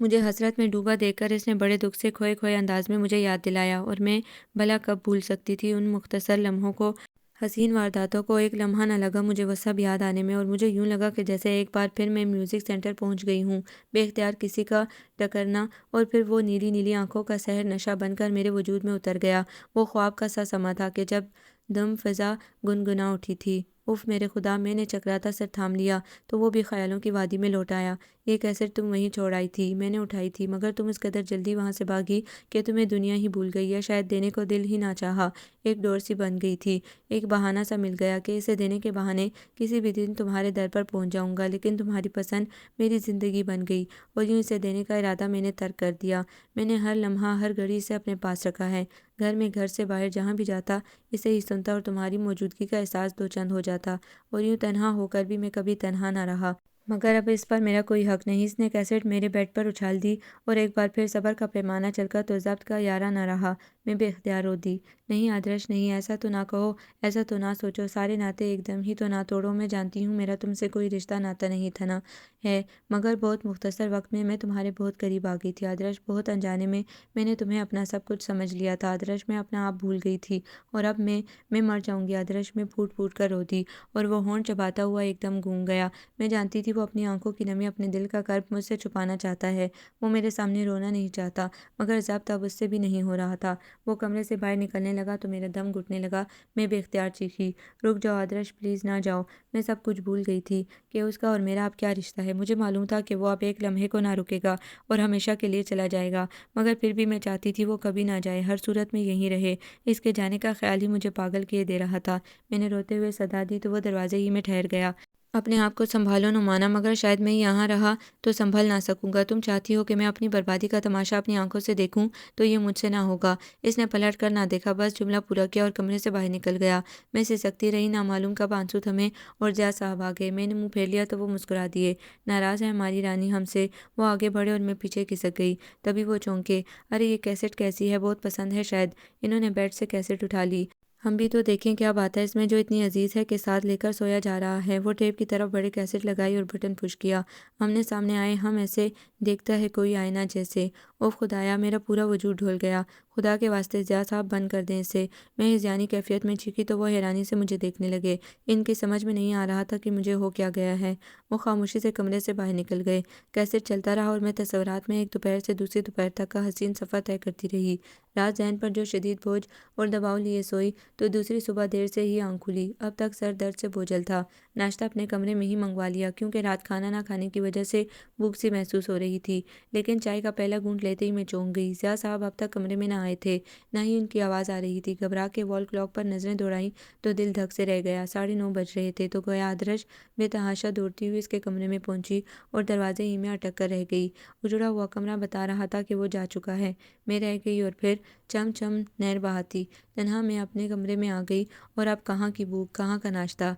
مجھے حسرت میں ڈوبا دیکھ کر اس نے بڑے دکھ سے کھوئے کھوئے انداز میں مجھے یاد دلایا، اور میں بھلا کب بھول سکتی تھی ان مختصر لمحوں کو، حسین وارداتوں کو، ایک لمحہ نہ لگا مجھے وہ سب یاد آنے میں، اور مجھے یوں لگا کہ جیسے ایک بار پھر میں میوزک سینٹر پہنچ گئی ہوں، بے اختیار کسی کا ٹکرنا، اور پھر وہ نیلی نیلی آنکھوں کا سحر نشہ بن کر میرے وجود میں اتر گیا، وہ خواب کا سا سما تھا کہ جب دم فضا گنگنا اٹھی تھی۔ اف میرے خدا، میں نے چکراتا سر تھام لیا تو وہ بھی خیالوں کی وادی میں لوٹ آیا۔ یہ کیسٹ تم وہیں چھوڑ آئی تھی، میں نے اٹھائی تھی، مگر تم اس قدر جلدی وہاں سے بھاگی کہ تمہیں دنیا ہی بھول گئی، یا شاید دینے کو دل ہی نہ چاہا۔ ایک ڈور سی بن گئی تھی، ایک بہانہ سا مل گیا کہ اسے دینے کے بہانے کسی بھی دن تمہارے در پر پہنچ جاؤں گا، لیکن تمہاری پسند میری زندگی بن گئی، اور یوں اسے دینے کا ارادہ میں نے ترک کر دیا۔ میں نے ہر لمحہ، ہر گھڑی اسے اپنے پاس رکھا ہے، گھر میں، گھر سے باہر، جہاں بھی جاتا اسے ہی سنتا، اور تمہاری موجودگی کا احساس دو چند ہو جاتا، اور یوں تنہا ہو کر بھی میں کبھی تنہا نہ رہا۔ مگر اب اس پر میرا کوئی حق نہیں۔ اس نے کیسٹ میرے بیڈ پر اچھال دی، اور ایک بار پھر صبر کا پیمانہ چلکا تو ضبط کا یارہ نہ رہا۔ میں بے اختیار رو دی۔ نہیں آدرش، نہیں، ایسا تو نہ کہو، ایسا تو نہ سوچو، سارے ناطے ایک دم ہی تو نہ توڑو۔ میں جانتی ہوں میرا تم سے کوئی رشتہ ناتا نہیں تھا، نہ ہے، مگر بہت مختصر وقت میں تمہارے بہت قریب آ گئی تھی آدرش، بہت انجانے میں نے تمہیں اپنا سب کچھ سمجھ لیا تھا آدرش، میں اپنا آپ بھول گئی تھی، اور اب میں مر جاؤں گی آدرش۔ میں پھوٹ پھوٹ کر رو دی، اور وہ ہونٹ چباتا ہوا ایک دم گونگ گیا۔ میں جانتی تھی وہ اپنی آنکھوں کی نمی، اپنے دل کا کرب مجھ سے چھپانا چاہتا ہے، وہ میرے سامنے رونا نہیں چاہتا، مگر ضبط اب اس سے بھی نہیں ہو رہا تھا۔ وہ کمرے سے باہر نکلنے لگا تو میرا دم گھٹنے لگا۔ میں بے اختیار چیخی، رک جاؤ آدرش، پلیز نہ جاؤ۔ میں سب کچھ بھول گئی تھی کہ اس کا اور میرا اب کیا رشتہ ہے۔ مجھے معلوم تھا کہ وہ اب ایک لمحے کو نہ رکے گا اور ہمیشہ کے لیے چلا جائے گا، مگر پھر بھی میں چاہتی تھی وہ کبھی نہ جائے، ہر صورت میں یہیں رہے۔ اس کے جانے کا خیال ہی مجھے پاگل کیے دے رہا تھا۔ میں نے روتے ہوئے صدا دی تو وہ دروازے ہی میں ٹھہر گیا۔ اپنے آپ کو سنبھالو نعمانہ، مگر شاید میں یہاں رہا تو سنبھل نہ سکوں گا۔ تم چاہتی ہو کہ میں اپنی بربادی کا تماشا اپنی آنکھوں سے دیکھوں تو یہ مجھ سے نہ ہوگا۔ اس نے پلٹ کر نہ دیکھا، بس جملہ پورا کیا اور کمرے سے باہر نکل گیا۔ میں سسکتی رہی، نامعلوم کب آنسو تھمے اور ضیاء صاحب آ گئے۔ میں نے منہ پھیر لیا تو وہ مسکرا دیے۔ ناراض ہے ہماری رانی ہم سے؟ وہ آگے بڑھے اور میں پیچھے کھسک گئی۔ تبھی وہ چونکے، ارے یہ کیسٹ کیسی ہے، بہت پسند ہے شاید۔ انہوں نے بیڈ سے کیسٹ اٹھا لی۔ ہم بھی تو دیکھیں کیا بات ہے اس میں جو اتنی عزیز ہے کہ ساتھ لے کر سویا جا رہا ہے۔ وہ ٹیپ کی طرف بڑے، کیسٹ لگائی اور بٹن پش کیا۔ آمنے سامنے آئے ہم، ایسے دیکھتا ہے کوئی آئینہ جیسے۔ اوف خدایا، میرا پورا وجود ڈھل گیا۔ خدا کے واسطے ضیاء صاحب بند کر دیں اسے۔ میں ہذیانی کیفیت میں چیخی تو وہ حیرانی سے مجھے دیکھنے لگے۔ ان کی سمجھ میں نہیں آ رہا تھا کہ مجھے ہو کیا گیا ہے۔ وہ خاموشی سے کمرے سے باہر نکل گئے۔ کیسٹ چلتا رہا اور میں تصورات میں ایک دوپہر سے دوسری دوپہر تک کا حسین سفر طے کرتی رہی۔ رات ذہن پر جو شدید بوجھ اور دباؤ لیے سوئی تو دوسری صبح دیر سے ہی آنکھ کھلی۔ اب تک سر درد سے بوجھل تھا۔ ناشتہ اپنے کمرے میں ہی منگوا لیا کیونکہ رات کھانا نہ کھانے کی وجہ سے بھوک سی محسوس ہو رہی تھی، لیکن چائے کا پہلا گھونٹ لیتے ہی میں چونک گئی۔ ضیاء صاحب اب تک کمرے میں نہ آئے تھے، نہ ہی ان کی آواز آ رہی تھی۔ گھبرا کے وال کلاک پر نظریں دوڑائیں تو دل دھک سے رہ گیا۔ 9:30 بج رہے تھے تو گویا آدرش بے تحاشا دوڑتی ہوئی اس کے کمرے میں پہنچی اور دروازے ہی میں اٹک کر رہ گئی۔ اجڑا ہوا کمرہ بتا رہا تھا کہ وہ جا چکا ہے۔ میں رہ گئی اور پھر چم چم نہر بہاتی تنہا میں اپنے کمرے میں آ گئی، اور اب کہاں کی بھوک، کہاں کا ناشتہ۔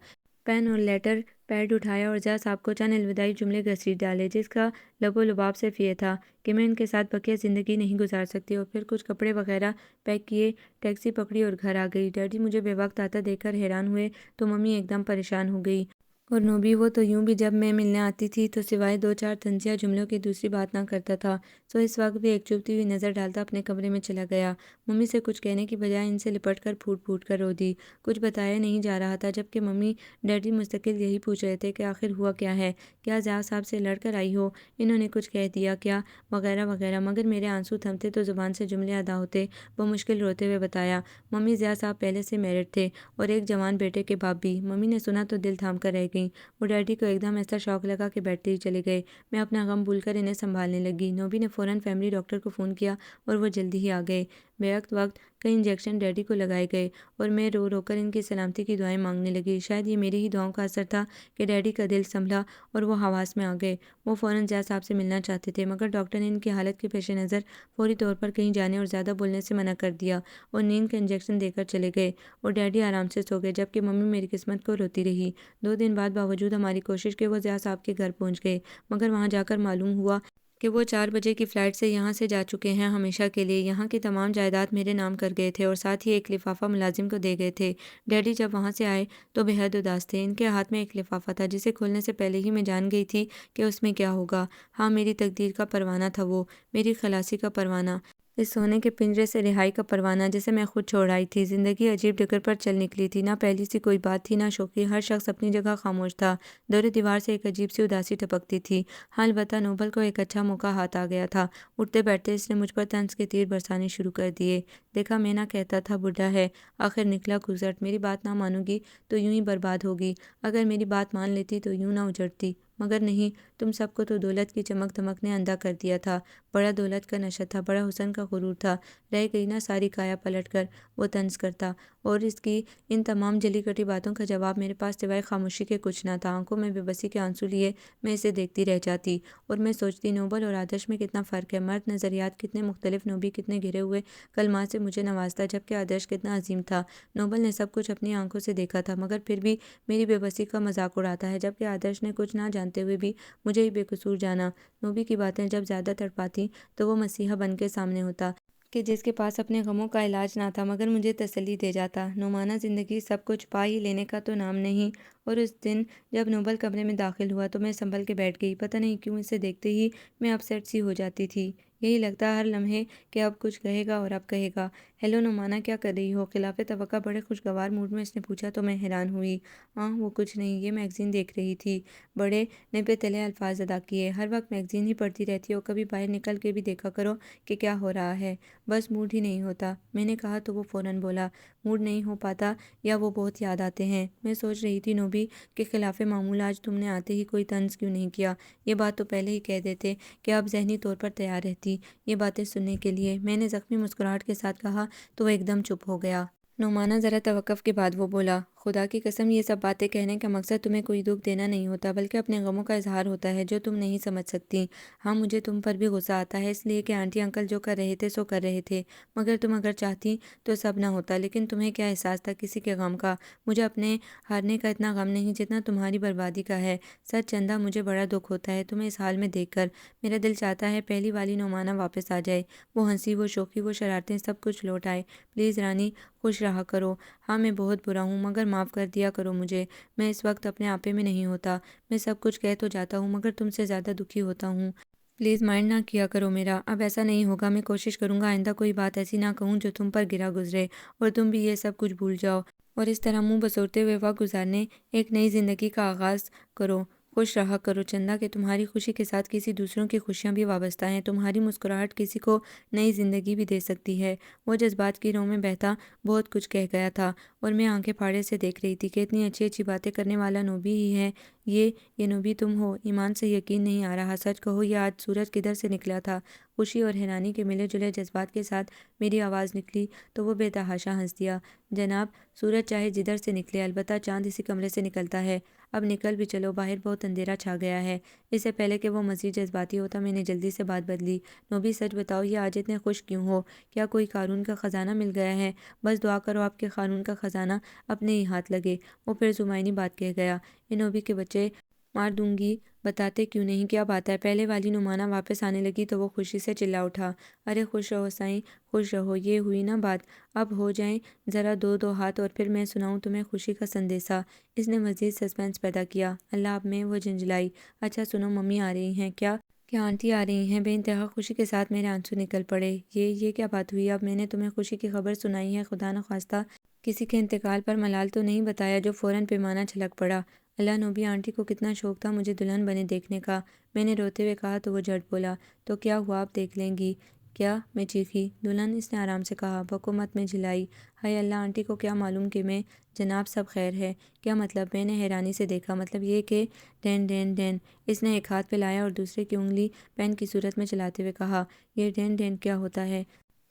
پین اور لیٹر پیڈ اٹھایا اور ضیاء صاحب کو چند الوداعی جملے گھسیٹ ڈالے، جس کا لب و لباب صرف یہ تھا کہ میں ان کے ساتھ بقیہ زندگی نہیں گزار سکتی، اور پھر کچھ کپڑے وغیرہ پیک کیے، ٹیکسی پکڑی اور گھر آ گئی۔ ڈیڈی مجھے بے وقت آتا دیکھ کر حیران ہوئے تو ممی ایک دم پریشان ہو گئی۔ اور نوبی، وہ تو یوں بھی جب میں ملنے آتی تھی تو سوائے 2-4 طنزیہ جملوں کی دوسری بات نہ کرتا تھا، سو اس وقت بھی ایک چبھتی ہوئی نظر ڈالتا اپنے کمرے میں چلا گیا۔ ممی سے کچھ کہنے کی بجائے ان سے لپٹ کر پھوٹ پھوٹ کر رو دی۔ کچھ بتایا نہیں جا رہا تھا، جبکہ ممی ڈیڈی مستقل یہی پوچھ رہے تھے کہ آخر ہوا کیا ہے، کیا ضیاء صاحب سے لڑ کر آئی ہو، انہوں نے کچھ کہہ دیا کیا، وغیرہ وغیرہ، مگر میرے آنسو تھمتے تو زبان سے جملے ادا ہوتے۔ بمشکل روتے ہوئے بتایا، ممی ضیاء صاحب پہلے سے میرڈ تھے اور ایک جوان بیٹے کے باپ بھی۔ ممی نے سنا تو دل تھام کر رہ گئیں۔ وہ ڈیڈی کو ایک دم ایسا شوق لگا کہ بیٹھتے ہی چلے گئے۔ میں اپنا غم بھول کر انہیں سنبھالنے لگی۔ نوبی نے فوراً فیملی ڈاکٹر کو فون کیا اور وہ جلدی ہی آ گئے۔ بیک وقت کئی انجیکشن ڈیڈی کو لگائے گئے اور میں رو رو کر ان کی سلامتی کی دعائیں مانگنے لگی۔ شاید یہ میری ہی دعاؤں کا اثر تھا کہ ڈیڈی کا دل سنبھلا اور وہ حواس میں آ گئے۔ وہ فوراً ضیاء صاحب سے ملنا چاہتے تھے، مگر ڈاکٹر نے ان کی حالت کے پیش نظر فوری طور پر کہیں جانے اور زیادہ بولنے سے منع کر دیا اور نیند کا انجیکشن دے کر چلے گئے، اور ڈیڈی آرام سے سو گئے، جبکہ ممی میری قسمت کو روتی رہی۔ 2 دن بعد باوجود ہماری کوشش کے وہ ضیاء صاحب کے گھر پہنچ گئے، مگر وہاں جا کر معلوم ہوا کہ وہ 4 بجے کی فلائٹ سے یہاں سے جا چکے ہیں ہمیشہ کے لیے۔ یہاں کی تمام جائیداد میرے نام کر گئے تھے اور ساتھ ہی ایک لفافہ ملازم کو دے گئے تھے۔ ڈیڈی جب وہاں سے آئے تو بے حد اداس تھے۔ ان کے ہاتھ میں ایک لفافہ تھا جسے کھولنے سے پہلے ہی میں جان گئی تھی کہ اس میں کیا ہوگا۔ ہاں، میری تقدیر کا پروانہ تھا وہ، میری خلاصی کا پروانہ۔ اس سونے کے پنجرے سے رہائی کا پروانہ جسے میں خود چھوڑ آئی تھی۔ زندگی عجیب ڈگر پر چل نکلی تھی، نہ پہلی سی کوئی بات تھی نہ شوخی، ہر شخص اپنی جگہ خاموش تھا۔ دور دیوار سے ایک عجیب سی اداسی ٹپکتی تھی۔ ہاں البتہ نوبل کو ایک اچھا موقع ہاتھ آ گیا تھا۔ اٹھتے بیٹھتے اس نے مجھ پر طنز کے تیر برسانے شروع کر دیے۔ دیکھا میں نہ کہتا تھا بڈھا ہے، آخر نکلا گزرٹ۔ میری بات نہ مانو گی تو یوں ہی برباد ہوگی، اگر میری بات مان لیتی تو یوں نہ اجڑتی، مگر نہیں، تم سب کو تو دولت کی چمک دمک نے اندھا کر دیا تھا۔ بڑا دولت کا نشہ تھا، بڑا حسن کا غرور تھا، رہ گئی نہ ساری کایا پلٹ کر، وہ طنز کرتا۔ اور اس کی ان تمام جلی کٹی باتوں کا جواب میرے پاس سوائے خاموشی کے کچھ نہ تھا۔ آنکھوں میں بے بسی کے آنسو لیے میں اسے دیکھتی رہ جاتی، اور میں سوچتی نوبل اور آدرش میں کتنا فرق ہے، مرد نظریات کتنے مختلف، نوبی کتنے گھرے ہوئے کلمات سے مجھے نوازتا، جبکہ آدرش کتنا عظیم تھا۔ نوبل نے سب کچھ اپنی آنکھوں سے دیکھا تھا، مگر پھر بھی میری بے بسی کا مذاق اڑاتا ہے، جبکہ آدرش نے کچھ نہ جانتے ہوئے بھی مجھے ہی بے قصور جانا۔ نوبی کی باتیں جب زیادہ تڑپاتی تو وہ مسیحا بن کے سامنے ہوتا کہ جس کے پاس اپنے غموں کا علاج نہ تھا، مگر مجھے تسلی دے جاتا۔ نعمانہ زندگی سب کچھ پا ہی لینے کا تو نام نہیں۔ اور اس دن جب نوبل کمرے میں داخل ہوا تو میں سنبھل کے بیٹھ گئی، پتہ نہیں کیوں اسے دیکھتے ہی میں اپسیٹ سی ہو جاتی تھی۔ یہی لگتا ہر لمحے کہ اب کچھ کہے گا اور اب کہے گا۔ ہیلو نعمانہ، کیا کر رہی ہو؟ خلاف توقع بڑے خوشگوار موڈ میں اس نے پوچھا تو میں حیران ہوئی۔ وہ کچھ نہیں، یہ میگزین دیکھ رہی تھی۔ بڑے نپے تلے الفاظ ادا کیے۔ ہر وقت میگزین ہی پڑھتی رہتی ہو، کبھی باہر نکل کے بھی دیکھا کرو کہ کیا ہو رہا ہے۔ بس موڈ ہی نہیں ہوتا، میں نے کہا تو وہ فوراً بولا، موڈ نہیں ہو پاتا یا وہ بہت یاد آتے ہیں؟ میں سوچ رہی تھی نوبی کہ خلاف معمول آج تم نے آتے ہی کوئی طنز کیوں نہیں کیا؟ یہ بات تو پہلے ہی کہہ دیتے کہ اب ذہنی طور پر تیار رہتی یہ باتیں سننے کے لیے۔ میں نے زخمی مسکراہٹ کے ساتھ کہا تو وہ ایک دم چپ ہو گیا۔ نعمانہ ذرا توقف کے بعد وہ بولا، خدا کی قسم یہ سب باتیں کہنے کا مقصد تمہیں کوئی دکھ دینا نہیں ہوتا، بلکہ اپنے غموں کا اظہار ہوتا ہے جو تم نہیں سمجھ سکتی۔ ہاں مجھے تم پر بھی غصہ آتا ہے، اس لیے کہ آنٹی انکل جو کر رہے تھے سو کر رہے تھے، مگر تم اگر چاہتی تو سب نہ ہوتا۔ لیکن تمہیں کیا احساس تھا کسی کے غم کا؟ مجھے اپنے ہارنے کا اتنا غم نہیں جتنا تمہاری بربادی کا ہے۔ سچ چندہ مجھے بڑا دکھ ہوتا ہے تمہیں اس حال میں دیکھ کر۔ میرا دل چاہتا ہے پہلی والی نعمانہ واپس آ جائے، وہ ہنسی، وہ شوخی، وہ شرارتیں، سب کچھ لوٹ آئے۔ پلیز رانی خوش رہا کرو۔ ہاں میں بہت برا ہوں، مگر معاف کر دیا کرو مجھے۔ میں اس وقت اپنے آپے میں نہیں ہوتا، میں سب کچھ کہہ تو جاتا ہوں مگر تم سے زیادہ دکھی ہوتا ہوں۔ پلیز مائنڈ نہ کیا کرو میرا، اب ایسا نہیں ہوگا، میں کوشش کروں گا آئندہ کوئی بات ایسی نہ کہوں جو تم پر گرا گزرے، اور تم بھی یہ سب کچھ بھول جاؤ اور اس طرح منہ بسورتے ہوئے وقت گزارنے ایک نئی زندگی کا آغاز کرو۔ خوش رہا کرو چندہ کہ تمہاری خوشی کے ساتھ کسی دوسروں کی خوشیاں بھی وابستہ ہیں، تمہاری مسکراہٹ کسی کو نئی زندگی بھی دے سکتی ہے۔ وہ جذبات کی رو میں بہتا بہت کچھ کہہ گیا تھا، اور میں آنکھیں پھاڑے سے دیکھ رہی تھی کہ اتنی اچھی اچھی باتیں کرنے والا نوبی ہی ہے یہ نوبی تم ہو؟ ایمان سے یقین نہیں آ رہا، سچ کہو یہ آج سورج کدھر سے نکلا تھا؟ خوشی اور حیرانی کے ملے جلے جذبات کے ساتھ میری آواز نکلی تو وہ بے تحاشا ہنس دیا۔ جناب سورج چاہے جدھر سے نکلے، البتہ چاند اسی کمرے سے نکلتا ہے، اب نکل بھی چلو، باہر بہت اندھیرا چھا گیا ہے۔ اس سے پہلے کہ وہ مزید جذباتی ہوتا میں نے جلدی سے بات بدلی۔ نوبی سچ بتاؤ یہ آج اتنے خوش کیوں ہو؟ کیا کوئی قارون کا خزانہ مل گیا ہے؟ بس دعا کرو آپ کے قارون کا خزانہ اپنے ہی ہاتھ لگے۔ وہ پھر زمائنی بات کہہ گیا، اے نوبی کے بچے مار دوں گی، بتاتے کیوں نہیں کیا بات ہے؟ پہلے والی نعمانہ واپس آنے لگی تو وہ خوشی سے چلا اٹھا، ارے خوش رہو سائیں، خوش رہو، یہ ہوئی نا بات، اب ہو جائیں ذرا دو ہاتھ اور پھر میں سناؤں تمہیں خوشی کا سندیسہ۔ اس نے مزید سسپنس پیدا کیا۔ اللہ اب میں وہ جھنجھلائی، اچھا سنو ممی آ رہی ہیں کیا آنٹی آ رہی ہیں؟ بے انتہا خوشی کے ساتھ میرے آنسو نکل پڑے۔ یہ کیا بات ہوئی؟ اب میں نے تمہیں خوشی کی خبر سنائی ہے، خدا نخواستہ کسی کے انتقال پر ملال تو نہیں بتایا جو فوراً پیمانہ چھلک پڑا؟ اللہ نوبی آنٹی کو کتنا شوق تھا مجھے دلہن بنے دیکھنے کا، میں نے روتے ہوئے کہا تو وہ جھٹ بولا، تو کیا ہوا آپ دیکھ لیں گی کیا؟ میں چیخی، دلہن، اس نے آرام سے کہا، بکو مت، میں جھلائی، ہائے اللہ آنٹی کو کیا معلوم کہ میں جناب سب خیر ہے؟ کیا مطلب؟ میں نے حیرانی سے دیکھا، مطلب یہ کہ ڈین ڈین ڈین، اس نے ایک ہاتھ پہ لایا اور دوسرے کی انگلی پین کی صورت میں چلاتے ہوئے کہا، یہ ڈین ڈین کیا ہوتا ہے؟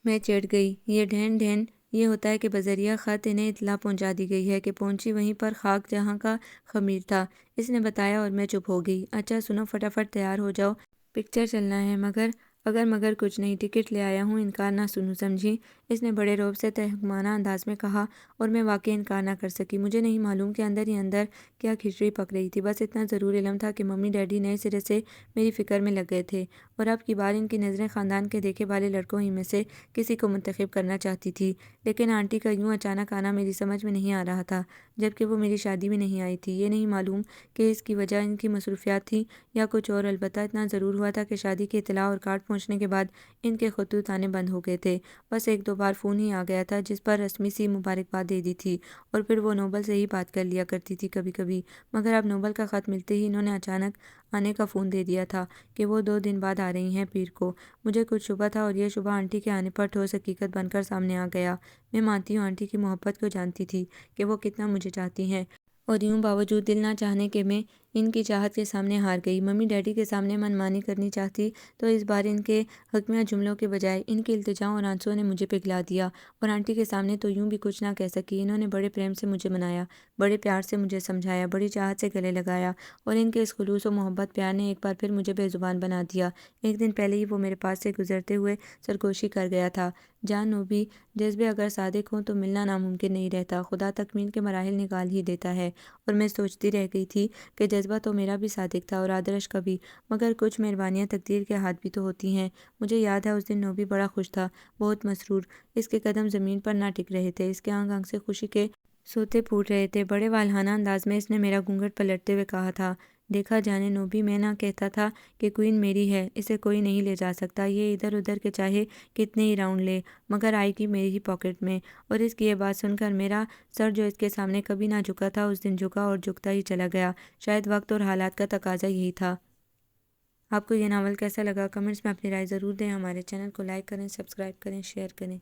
میں چڑھ گئی، یہ ڈین ڈین یہ ہوتا ہے کہ بذریعہ خط انہیں اطلاع پہنچا دی گئی ہے کہ پہنچی وہیں پر خاک جہاں کا خمیر تھا، اس نے بتایا اور میں چپ ہو گئی۔ اچھا سنو فٹافٹ تیار ہو جاؤ، پکچر چلنا ہے، مگر کچھ نہیں، ٹکٹ لے آیا ہوں، انکار نہ سنوں، سمجھی؟ اس نے بڑے رعب سے تہمانہ انداز میں کہا اور میں واقعی انکار نہ کر سکی۔ مجھے نہیں معلوم کہ اندر ہی اندر کیا کھچڑی پک رہی تھی، بس اتنا ضرور علم تھا کہ ممی ڈیڈی نئے سرے سے میری فکر میں لگ گئے تھے اور اب کی بار ان کی نظریں خاندان کے دیکھے والے لڑکوں ہی میں سے کسی کو منتخب کرنا چاہتی تھی۔ لیکن آنٹی کا یوں اچانک آنا میری سمجھ میں نہیں آ رہا تھا، جبکہ وہ میری شادی میں نہیں آئی تھی۔ یہ نہیں معلوم کہ اس کی وجہ ان کی مصروفیات تھی یا کچھ اور، البتہ اتنا ضرور ہوا تھا کہ شادی کی اطلاع اور کارڈ پہنچنے کے بعد ان کے خطوط آنے بند ہو گئے تھے۔ بس ایک دو بار فون ہی آ گیا تھا جس پر رسمی سی مبارکباد دے دی تھی، اور پھر وہ نوبل سے ہی بات کر لیا کرتی تھی کبھی کبھی۔ مگر اب نوبل کا خط ملتے ہی انہوں نے اچانک آنے کا فون دے دیا تھا کہ وہ 2 دن بعد آ رہی ہیں، پیر کو۔ مجھے کچھ شبہ تھا اور یہ شبہ آنٹی کے آنے پر ٹھوس حقیقت بن کر سامنے آ گیا۔ میں مانتی ہوں آنٹی کی محبت کو، جانتی تھی کہ وہ کتنا مجھے چاہتی ہیں، اور یوں باوجود دل نہ چاہنے کے میں ان کی چاہت کے سامنے ہار گئی۔ ممی ڈیڈی کے سامنے من مانی کرنی چاہتی تو اس بار ان کے حکمیہ جملوں کے بجائے ان کی التجاؤں اور آنسوؤں نے مجھے پگھلا دیا، اور آنٹی کے سامنے تو یوں بھی کچھ نہ کہہ سکی۔ انہوں نے بڑے پریم سے مجھے منایا، بڑے پیار سے مجھے سمجھایا، بڑی چاہت سے گلے لگایا، اور ان کے اس خلوص و محبت پیار نے ایک بار پھر مجھے بے زبان بنا دیا۔ ایک دن پہلے ہی وہ میرے پاس سے گزرتے ہوئے سرگوشی کر گیا تھا: جان نوبی، جذبے اگر صادق ہوں تو ملنا ناممکن نہیں رہتا، خدا تکمیل کے مراحل نکال ہی دیتا ہے۔ اور میں سوچتی رہ گئی تھی کہ جذبہ تو میرا بھی صادق تھا اور آدرش کا بھی، مگر کچھ مہربانیاں تقدیر کے ہاتھ بھی تو ہوتی ہیں۔ مجھے یاد ہے اس دن نوبی بڑا خوش تھا، بہت مسرور۔ اس کے قدم زمین پر نہ ٹک رہے تھے، اس کے آنگ آنگ سے خوشی کے سوتے پھوٹ رہے تھے۔ بڑے والہانہ انداز میں اس نے میرا گھونگھٹ پلٹتے ہوئے کہا تھا: دیکھا جانے نوبی، میں نہ کہتا تھا کہ کوئن میری ہے، اسے کوئی نہیں لے جا سکتا، یہ ادھر ادھر کے چاہے کتنے ہی راؤنڈ لے، مگر آئے گی میری ہی پاکٹ میں۔ اور اس کی یہ بات سن کر میرا سر جو اس کے سامنے کبھی نہ جھکا تھا، اس دن جھکا اور جھکتا ہی چلا گیا۔ شاید وقت اور حالات کا تقاضا یہی تھا۔ آپ کو یہ ناول کیسا لگا؟ کمنٹس میں اپنی رائے ضرور دیں۔ ہمارے چینل کو لائک کریں، سبسکرائب کریں، شیئر کریں۔